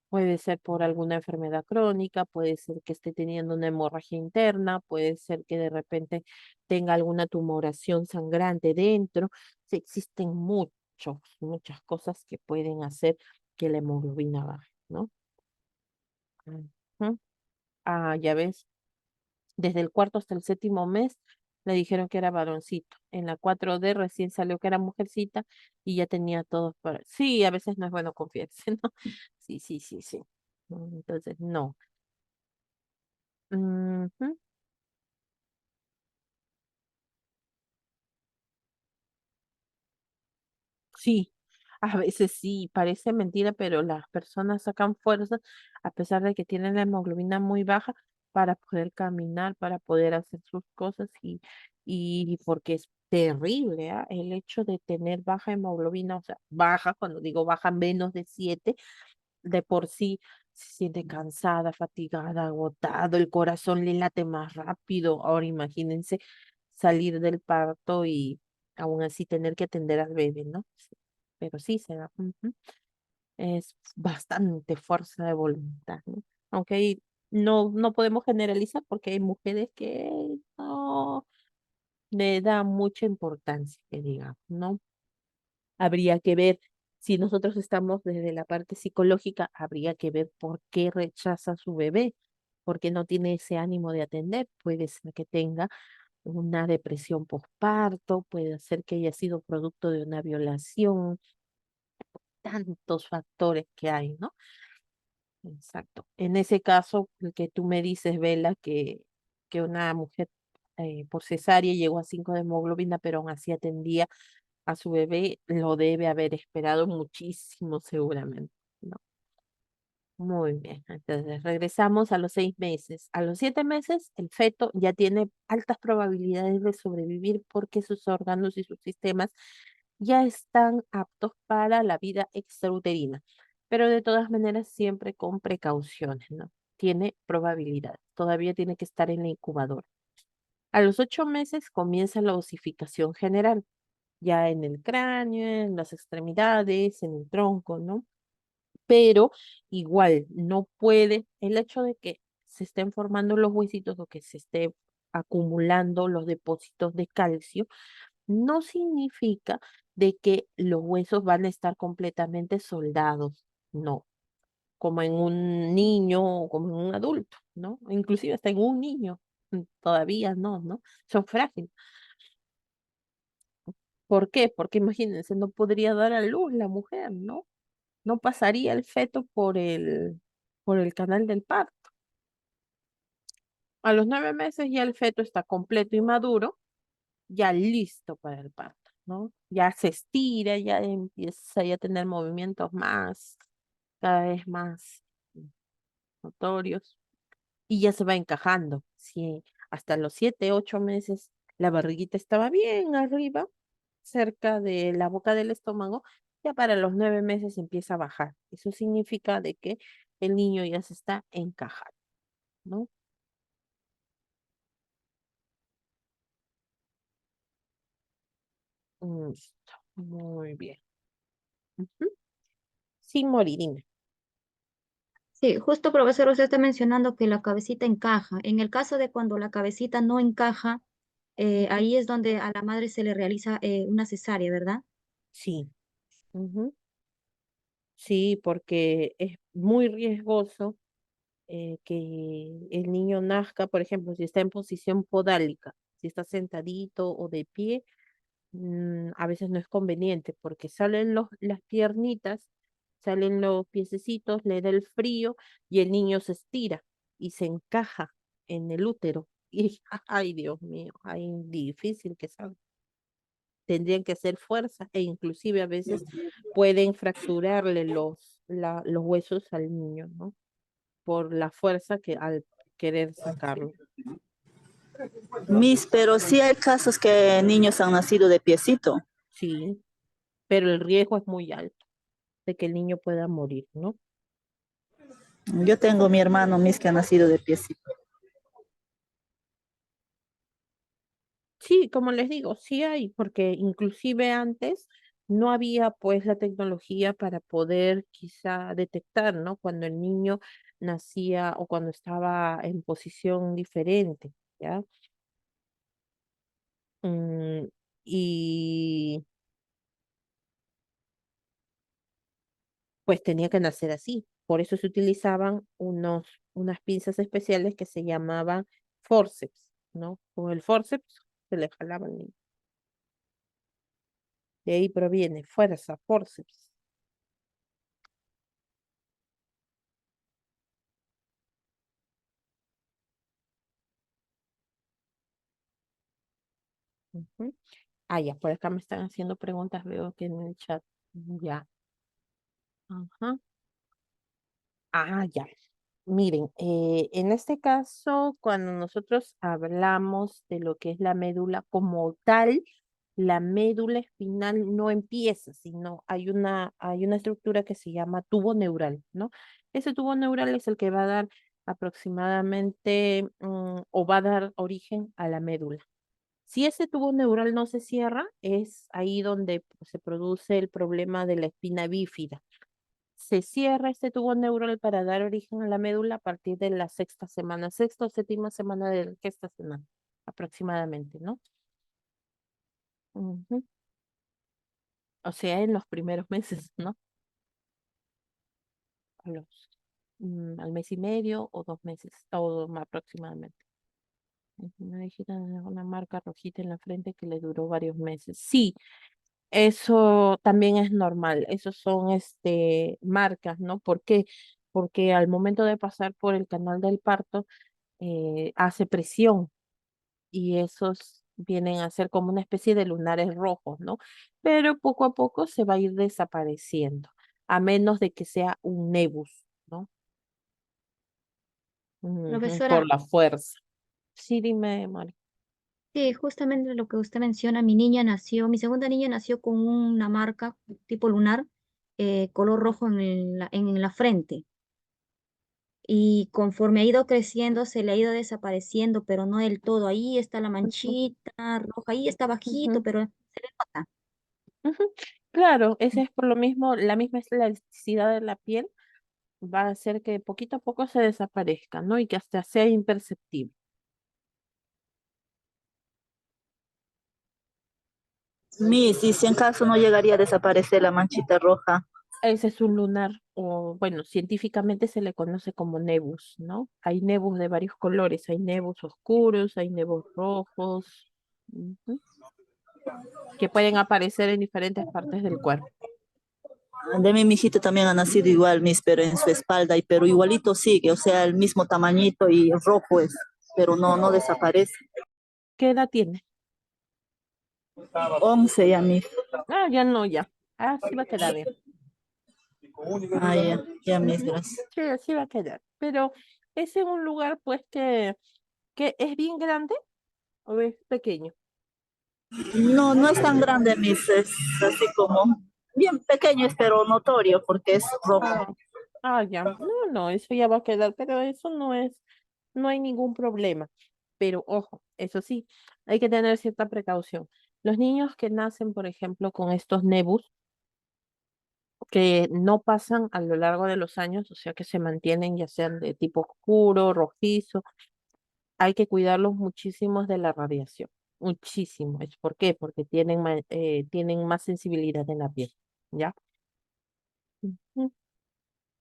A: Puede ser por alguna enfermedad crónica, puede ser que esté teniendo una hemorragia interna, puede ser que de repente tenga alguna tumoración sangrante dentro. Sí, existen muchas cosas que pueden hacer que la hemoglobina baje, ¿no? Ujú. Ah, ya ves, desde el cuarto hasta el séptimo mes le dijeron que era varoncito. En la 4D recién salió que era mujercita y ya tenía todo para... Sí, a veces no es bueno confiarse, ¿no? Sí, sí, sí, sí. Entonces, no. Ujú. Sí, a veces sí, parece mentira, pero las personas sacan fuerzas a pesar de que tienen la hemoglobina muy baja para poder caminar, para poder hacer sus cosas y porque es terrible, ¿ah? El hecho de tener baja hemoglobina, o sea, baja, cuando digo baja menos de 7 de por sí se siente cansada, fatigada, agotado, el corazón le late más rápido. Ahora imagínense salir del parto y aún así tener que atender al bebé, ¿no? Sí, pero sí se da. Ujú. Es bastante fuerza de voluntad, ¿no? Aunque no podemos generalizar porque hay mujeres que no le dan mucha importancia, que digamos, ¿no? Habría que ver si nosotros estamos desde la parte psicológica, habría que ver por qué rechaza a su bebé, por qué no tiene ese ánimo de atender. Puede ser que tenga una depresión postparto, puede ser que haya sido producto de una violación, tantos factores que hay, ¿no? Exacto. En ese caso, el que tú me dices, Vela, que una mujer por cesárea llegó a 5 de hemoglobina, pero aún así atendía a su bebé, lo debe haber esperado muchísimo seguramente, ¿no? Muy bien, entonces regresamos a los 6 meses. A los 7 meses, el feto ya tiene altas probabilidades de sobrevivir porque sus órganos y sus sistemas ya están aptos para la vida extrauterina, pero de todas maneras siempre con precauciones, ¿no? Tiene probabilidad, todavía tiene que estar en la incubadora. A los 8 meses comienza la osificación general ya en el cráneo, en las extremidades, en el tronco, ¿no? Pero igual no puede, el hecho de que se estén formando los huesitos o que se esté acumulando los depósitos de calcio, no significa de que los huesos van a estar completamente soldados, no, como en un niño o como en un adulto, ¿no? Inclusive hasta en un niño, todavía no, ¿no? Son frágiles. ¿Por qué? Porque imagínense, no podría dar a luz la mujer, ¿no? No pasaría el feto por el canal del parto. A los 9 meses ya el feto está completo y maduro, ya listo para el parto, ¿no? Ya se estira, ya empieza ya a tener movimientos más, cada vez más notorios y ya se va encajando. Si hasta los 7, 8 meses la barriguita estaba bien arriba, cerca de la boca del estómago, ya para los 9 meses empieza a bajar. Eso significa de que el niño ya se está encajando, ¿no? Listo. Muy bien. Ujú. Sin morir, dime.
H: Sí, justo profesor, usted está mencionando que la cabecita encaja. En el caso de cuando la cabecita no encaja,
A: Ujú.
H: ahí es donde a la madre se le realiza una cesárea, ¿verdad?
A: Sí. Ujú. Sí, porque es muy riesgoso que el niño nazca, por ejemplo, si está en posición podálica, si está sentadito o de pie, a veces no es conveniente porque salen las piernitas, salen los piececitos, le da el frío y el niño se estira y se encaja en el útero. Y, ay, Dios mío, ay, difícil que salga. Tendrían que hacer fuerza e inclusive a veces pueden fracturarle los huesos al niño, ¿no? Por la fuerza que al querer sacarlo.
D: Miss, pero sí hay casos que niños han nacido de piecito.
A: Sí, pero el riesgo es muy alto de que el niño pueda morir, ¿no?
D: Yo tengo mi hermano, Miss, que ha nacido de piecito.
A: Sí, como les digo, sí hay, porque inclusive antes no había pues la tecnología para poder quizá detectar, ¿no? Cuando el niño nacía o cuando estaba en posición diferente, ¿ya? Mm, y pues tenía que nacer así. Por eso se utilizaban unas pinzas especiales que se llamaban forceps, ¿no? Con el forceps se le jalaba al niño. De ahí proviene fuerza, forceps. Ujú. Ah, ya, por acá me están haciendo preguntas, veo que en el chat. Ya. Ajá. Ah, ya. Miren, en este caso, cuando nosotros hablamos de lo que es la médula como tal, la médula espinal no empieza, sino hay una estructura que se llama tubo neural, ¿no? Ese tubo neural es el que va a dar aproximadamente o va a dar origen a la médula. Si ese tubo neural no se cierra, es ahí donde pues, se produce el problema de la espina bífida. Se cierra este tubo neural para dar origen a la médula a partir de la sexta semana, sexta o séptima semana de gestacional, aproximadamente, ¿no? Ujú. O sea, en los primeros meses, ¿no? Al mes y medio o 2 meses, o aproximadamente. Una viejita, una marca rojita en la frente que le duró varios meses. Sí, eso también es normal, esos son marcas, ¿no? ¿Por qué? Porque al momento de pasar por el canal del parto, hace presión y esos vienen a ser como una especie de lunares rojos, ¿no? Pero poco a poco se va a ir desapareciendo, a menos de que sea un nebus, ¿no? Ujú, por
H: Profesora,
A: la fuerza. Sí, dime, Mari.
H: sí, justamente lo que usted menciona, mi segunda niña nació con una marca tipo lunar, color rojo en la frente. Y conforme ha ido creciendo, se le ha ido desapareciendo, pero no del todo. Ahí está la
A: Ujú,
H: manchita roja, ahí está bajito,
A: ujú,
H: pero se le nota.
A: ujú. Claro, ese es por lo mismo, la misma elasticidad de la piel va a hacer que poquito a poco se desaparezca, ¿no? Y que hasta sea imperceptible.
D: Miss, y si en caso no llegaría a desaparecer la manchita roja.
A: Ese es un lunar, o bueno, científicamente se le conoce como nebus, ¿no? Hay nebus de varios colores, hay nebus oscuros, hay nebus rojos, ujú, que pueden aparecer en diferentes partes del cuerpo.
D: De mi mijito también ha nacido igual, Miss, pero en su espalda, pero igualito sigue, o sea, el mismo tamañito y rojo es, pero no desaparece.
A: ¿Qué edad tiene?
D: 11 ya, Miss.
A: Ah, ya no, ya. Así va a quedar bien.
D: Ah, ya, Miss,
A: Ujú,
D: gracias.
A: sí, así va a quedar. Pero es en un lugar, pues, que es bien grande o es pequeño.
D: No es tan grande, Miss, es así como bien pequeño, es, pero notorio porque es rojo.
A: Ah, ya. No, no, eso ya va a quedar, pero eso no hay ningún problema. Pero ojo, eso sí, hay que tener cierta precaución. Los niños que nacen, por ejemplo, con estos nebus, que no pasan a lo largo de los años, o sea que se mantienen ya sean de tipo oscuro, rojizo, hay que cuidarlos muchísimo de la radiación. Muchísimo. ¿Es por qué? Porque tienen más sensibilidad en la piel. ¿Ya? Ujú.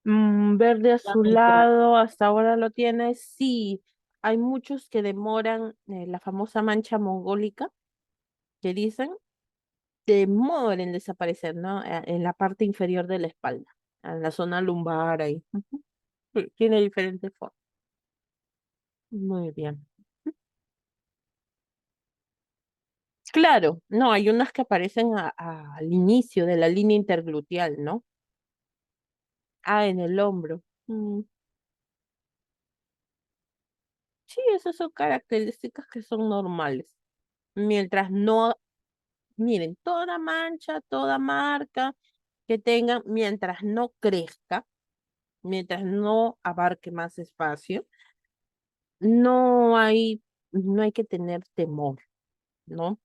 A: Verde
D: Ya, Miss,
A: azulado, hasta ahora lo tienes. Sí, hay muchos que demoran la famosa mancha mongólica, que dicen, demora en desaparecer, ¿no? En la parte inferior de la espalda. en la zona lumbar ahí. Ujú. Sí, tiene diferentes formas. Muy bien. Claro, no, hay unas que aparecen al inicio de la línea intergluteal, ¿no? Ah, en el hombro. Sí, esas son características que son normales. Mientras no, miren, toda mancha, toda marca que tengan, mientras no crezca, mientras no abarque más espacio, no hay, no hay que tener temor, ¿no?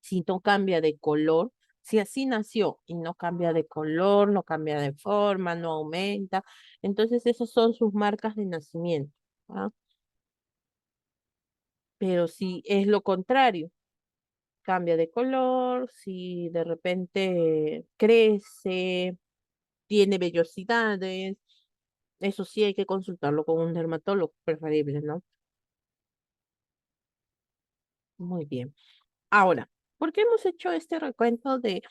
A: Si no cambia de color, si así nació y no cambia de color, no cambia de forma, no aumenta, entonces esas son sus marcas de nacimiento, ¿ah? Pero si es lo contrario, cambia de color, si de repente crece, tiene vellosidades, eso sí hay que consultarlo con un dermatólogo, preferible, ¿no? Muy bien. Ahora, ¿por qué hemos hecho este recuento de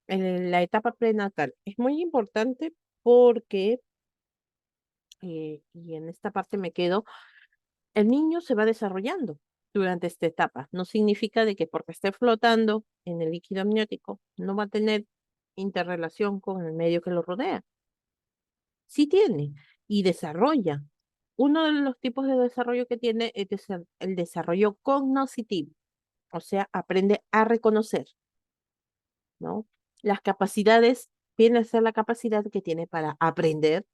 A: la etapa prenatal? Es muy importante porque, y en esta parte me quedo, el niño se va desarrollando durante esta etapa. No significa de que porque esté flotando en el líquido amniótico no va a tener interrelación con el medio que lo rodea. Sí tiene y desarrolla. Uno de los tipos de desarrollo que tiene es el desarrollo cognoscitivo, o sea, aprende a reconocer, ¿no? Las capacidades viene a ser la capacidad que tiene para aprender,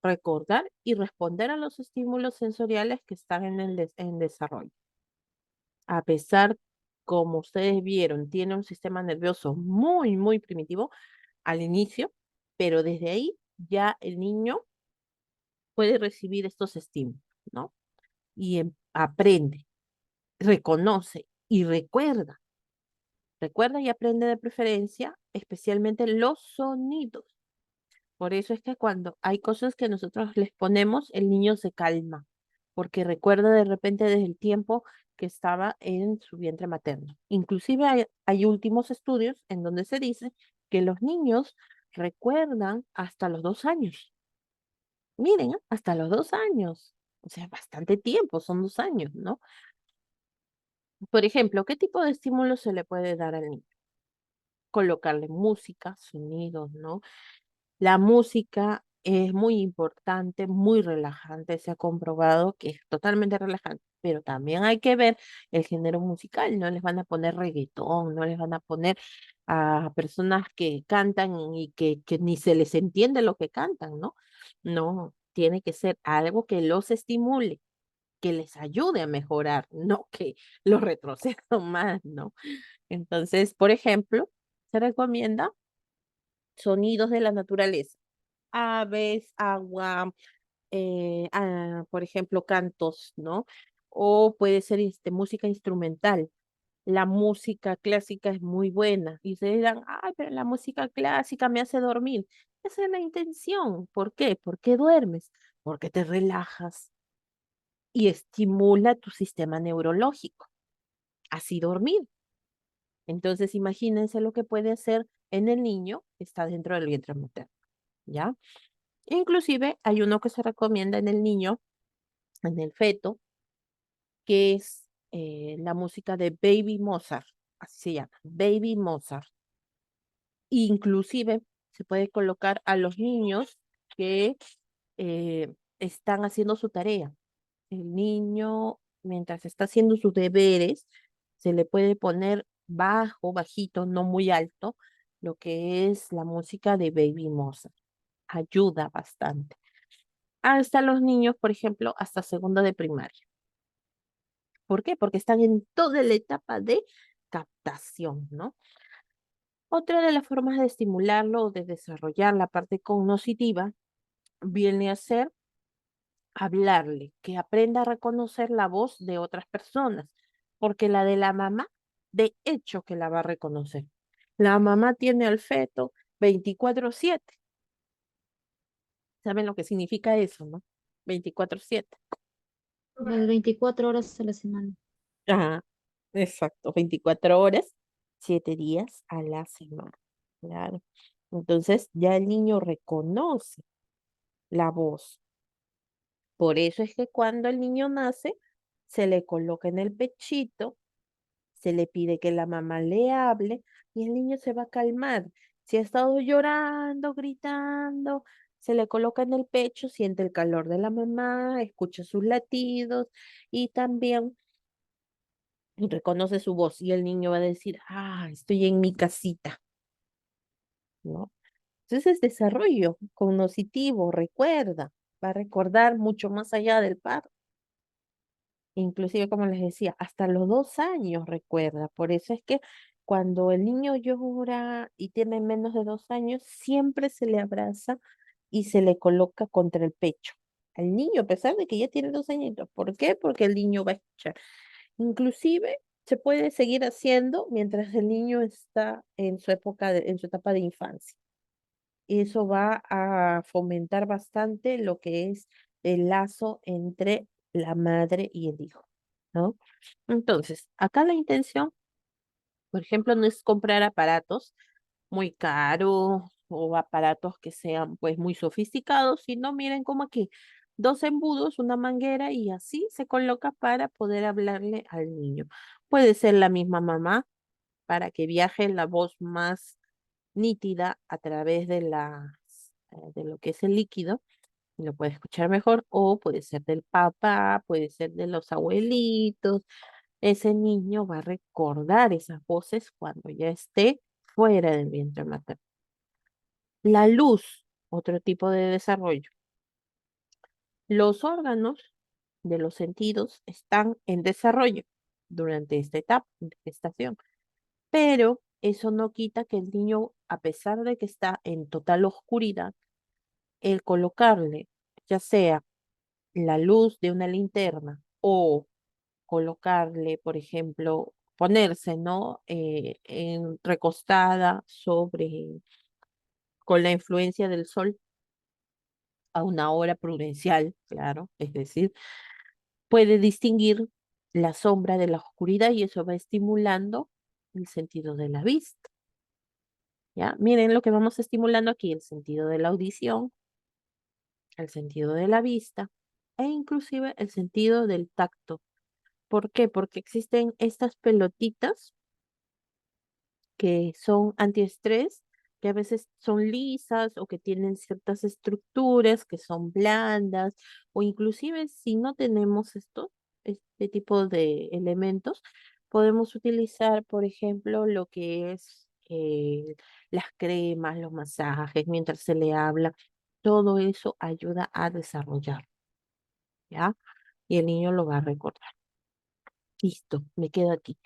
A: recordar y responder a los estímulos sensoriales que están en desarrollo. A pesar, como ustedes vieron, tiene un sistema nervioso muy, muy primitivo al inicio, pero desde ahí ya el niño puede recibir estos estímulos, ¿no? Y aprende, reconoce y recuerda. Recuerda y aprende de preferencia, especialmente los sonidos. Por eso es que cuando hay cosas que nosotros les ponemos, el niño se calma, porque recuerda de repente desde el tiempo que estaba en su vientre materno. Inclusive hay últimos estudios en donde se dice que los niños recuerdan hasta los 2 años. Miren, hasta los 2 años. O sea, bastante tiempo, son 2 años, ¿no? Por ejemplo, ¿qué tipo de estímulo se le puede dar al niño? Colocarle música, sonidos, ¿no? La música es muy importante, muy relajante, se ha comprobado que es totalmente relajante, pero también hay que ver el género musical, no les van a poner reggaetón, no les van a poner a personas que cantan y que ni se les entiende lo que cantan, ¿no? No, tiene que ser algo que los estimule, que les ayude a mejorar, no que los retroceda más, ¿no? Entonces, por ejemplo, se recomienda sonidos de la naturaleza, aves, agua, por ejemplo, cantos, ¿no? O puede ser música instrumental. La música clásica es muy buena. Y ustedes dirán, ay, pero la música clásica me hace dormir. Esa es la intención. ¿Por qué? ¿Por qué duermes? Porque te relajas y estimula tu sistema neurológico. Así dormir. Entonces, imagínense lo que puede hacer en el niño que está dentro del vientre materno, ¿ya? Inclusive hay uno que se recomienda en el niño, en el feto, que es la música de Baby Mozart, así se llama, Baby Mozart. Inclusive se puede colocar a los niños que están haciendo su tarea. El niño, mientras está haciendo sus deberes, se le puede poner bajo, bajito, no muy alto, lo que es la música de Baby Mozart. Ayuda bastante. Hasta los niños, por ejemplo, hasta segundo de primaria. ¿Por qué? Porque están en toda la etapa de captación, ¿no? Otra de las formas de estimularlo o de desarrollar la parte cognitiva viene a ser hablarle, que aprenda a reconocer la voz de otras personas, porque la de la mamá, de hecho que la va a reconocer. La mamá tiene al feto 24/7. ¿Saben lo que significa eso, no? 24/7.
H: Las 24 horas a la semana.
A: Ajá, exacto, 24 horas, 7 días a la semana. Claro. Entonces ya el niño reconoce la voz. Por eso es que cuando el niño nace, se le coloca en el pechito, se le pide que la mamá le hable y el niño se va a calmar. Si ha estado llorando, gritando, se le coloca en el pecho, siente el calor de la mamá, escucha sus latidos y también reconoce su voz y el niño va a decir, estoy en mi casita, ¿no? Entonces es desarrollo cognitivo, recuerda, va a recordar mucho más allá del parto. Inclusive, como les decía, hasta los 2 años recuerda. Por eso es que cuando el niño llora y tiene menos de 2 años, siempre se le abraza y se le coloca contra el pecho. Al niño, a pesar de que ya tiene 2 añitos. ¿Por qué? Porque el niño va a escuchar. Inclusive se puede seguir haciendo mientras el niño está en su en su etapa de infancia. Eso va a fomentar bastante lo que es el lazo entre la madre y el hijo, ¿no? Entonces, acá la intención, por ejemplo, no es comprar aparatos muy caros o aparatos que sean pues muy sofisticados, sino miren como aquí, 2 embudos, una manguera y así se coloca para poder hablarle al niño. Puede ser la misma mamá para que viaje la voz más nítida a través de lo que es el líquido, y lo puede escuchar mejor, o puede ser del papá, puede ser de los abuelitos. Ese niño va a recordar esas voces cuando ya esté fuera del vientre materno. La luz, otro tipo de desarrollo. Los órganos de los sentidos están en desarrollo durante esta etapa de gestación. Pero eso no quita que el niño, a pesar de que está en total oscuridad, el colocarle ya sea la luz de una linterna o colocarle, por ejemplo, ponerse, ¿no? Recostada con la influencia del sol a una hora prudencial, claro, es decir, puede distinguir la sombra de la oscuridad y eso va estimulando el sentido de la vista. ¿Ya? Miren lo que vamos estimulando aquí, el sentido de la audición, el sentido de la vista e inclusive el sentido del tacto. ¿Por qué? Porque existen estas pelotitas que son antiestrés, que a veces son lisas o que tienen ciertas estructuras que son blandas, o inclusive si no tenemos este tipo de elementos, podemos utilizar, por ejemplo, lo que es las cremas, los masajes, mientras se le habla, todo eso ayuda a desarrollar, ¿ya? Y el niño lo va a recordar. Listo, me quedo aquí.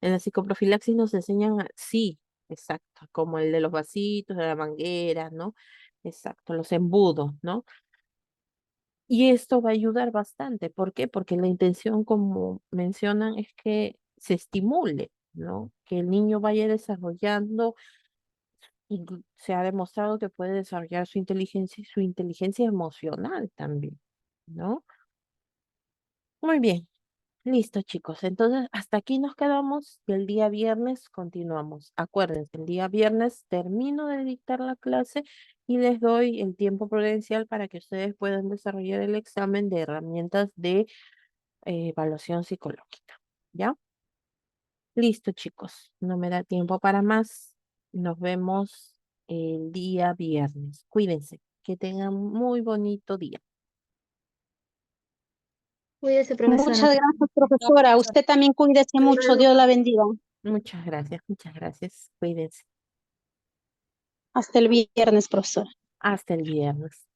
A: En la psicoprofilaxis nos enseñan, sí, exacto, como el de los vasitos, de la manguera, ¿no? Exacto, los embudos, ¿no? Y esto va a ayudar bastante. ¿Por qué? Porque la intención, como mencionan, es que se estimule, ¿no? Que el niño vaya desarrollando, y se ha demostrado que puede desarrollar su inteligencia y su inteligencia emocional también, ¿no? Muy bien. Listo, chicos. Entonces, hasta aquí nos quedamos y el día viernes continuamos. Acuérdense, el día viernes termino de dictar la clase y les doy el tiempo prudencial para que ustedes puedan desarrollar el examen de herramientas de evaluación psicológica. ¿Ya? Listo, chicos. No me da tiempo para más. Nos vemos el día viernes. Cuídense. Que tengan muy bonito día.
H: Cuídese,
F: Muchas
H: profesora.
F: gracias, profesora. Usted también cuídese mucho. Dios la bendiga.
A: Muchas gracias, muchas gracias. Cuídense.
F: Hasta el viernes, profesora.
A: Hasta el viernes.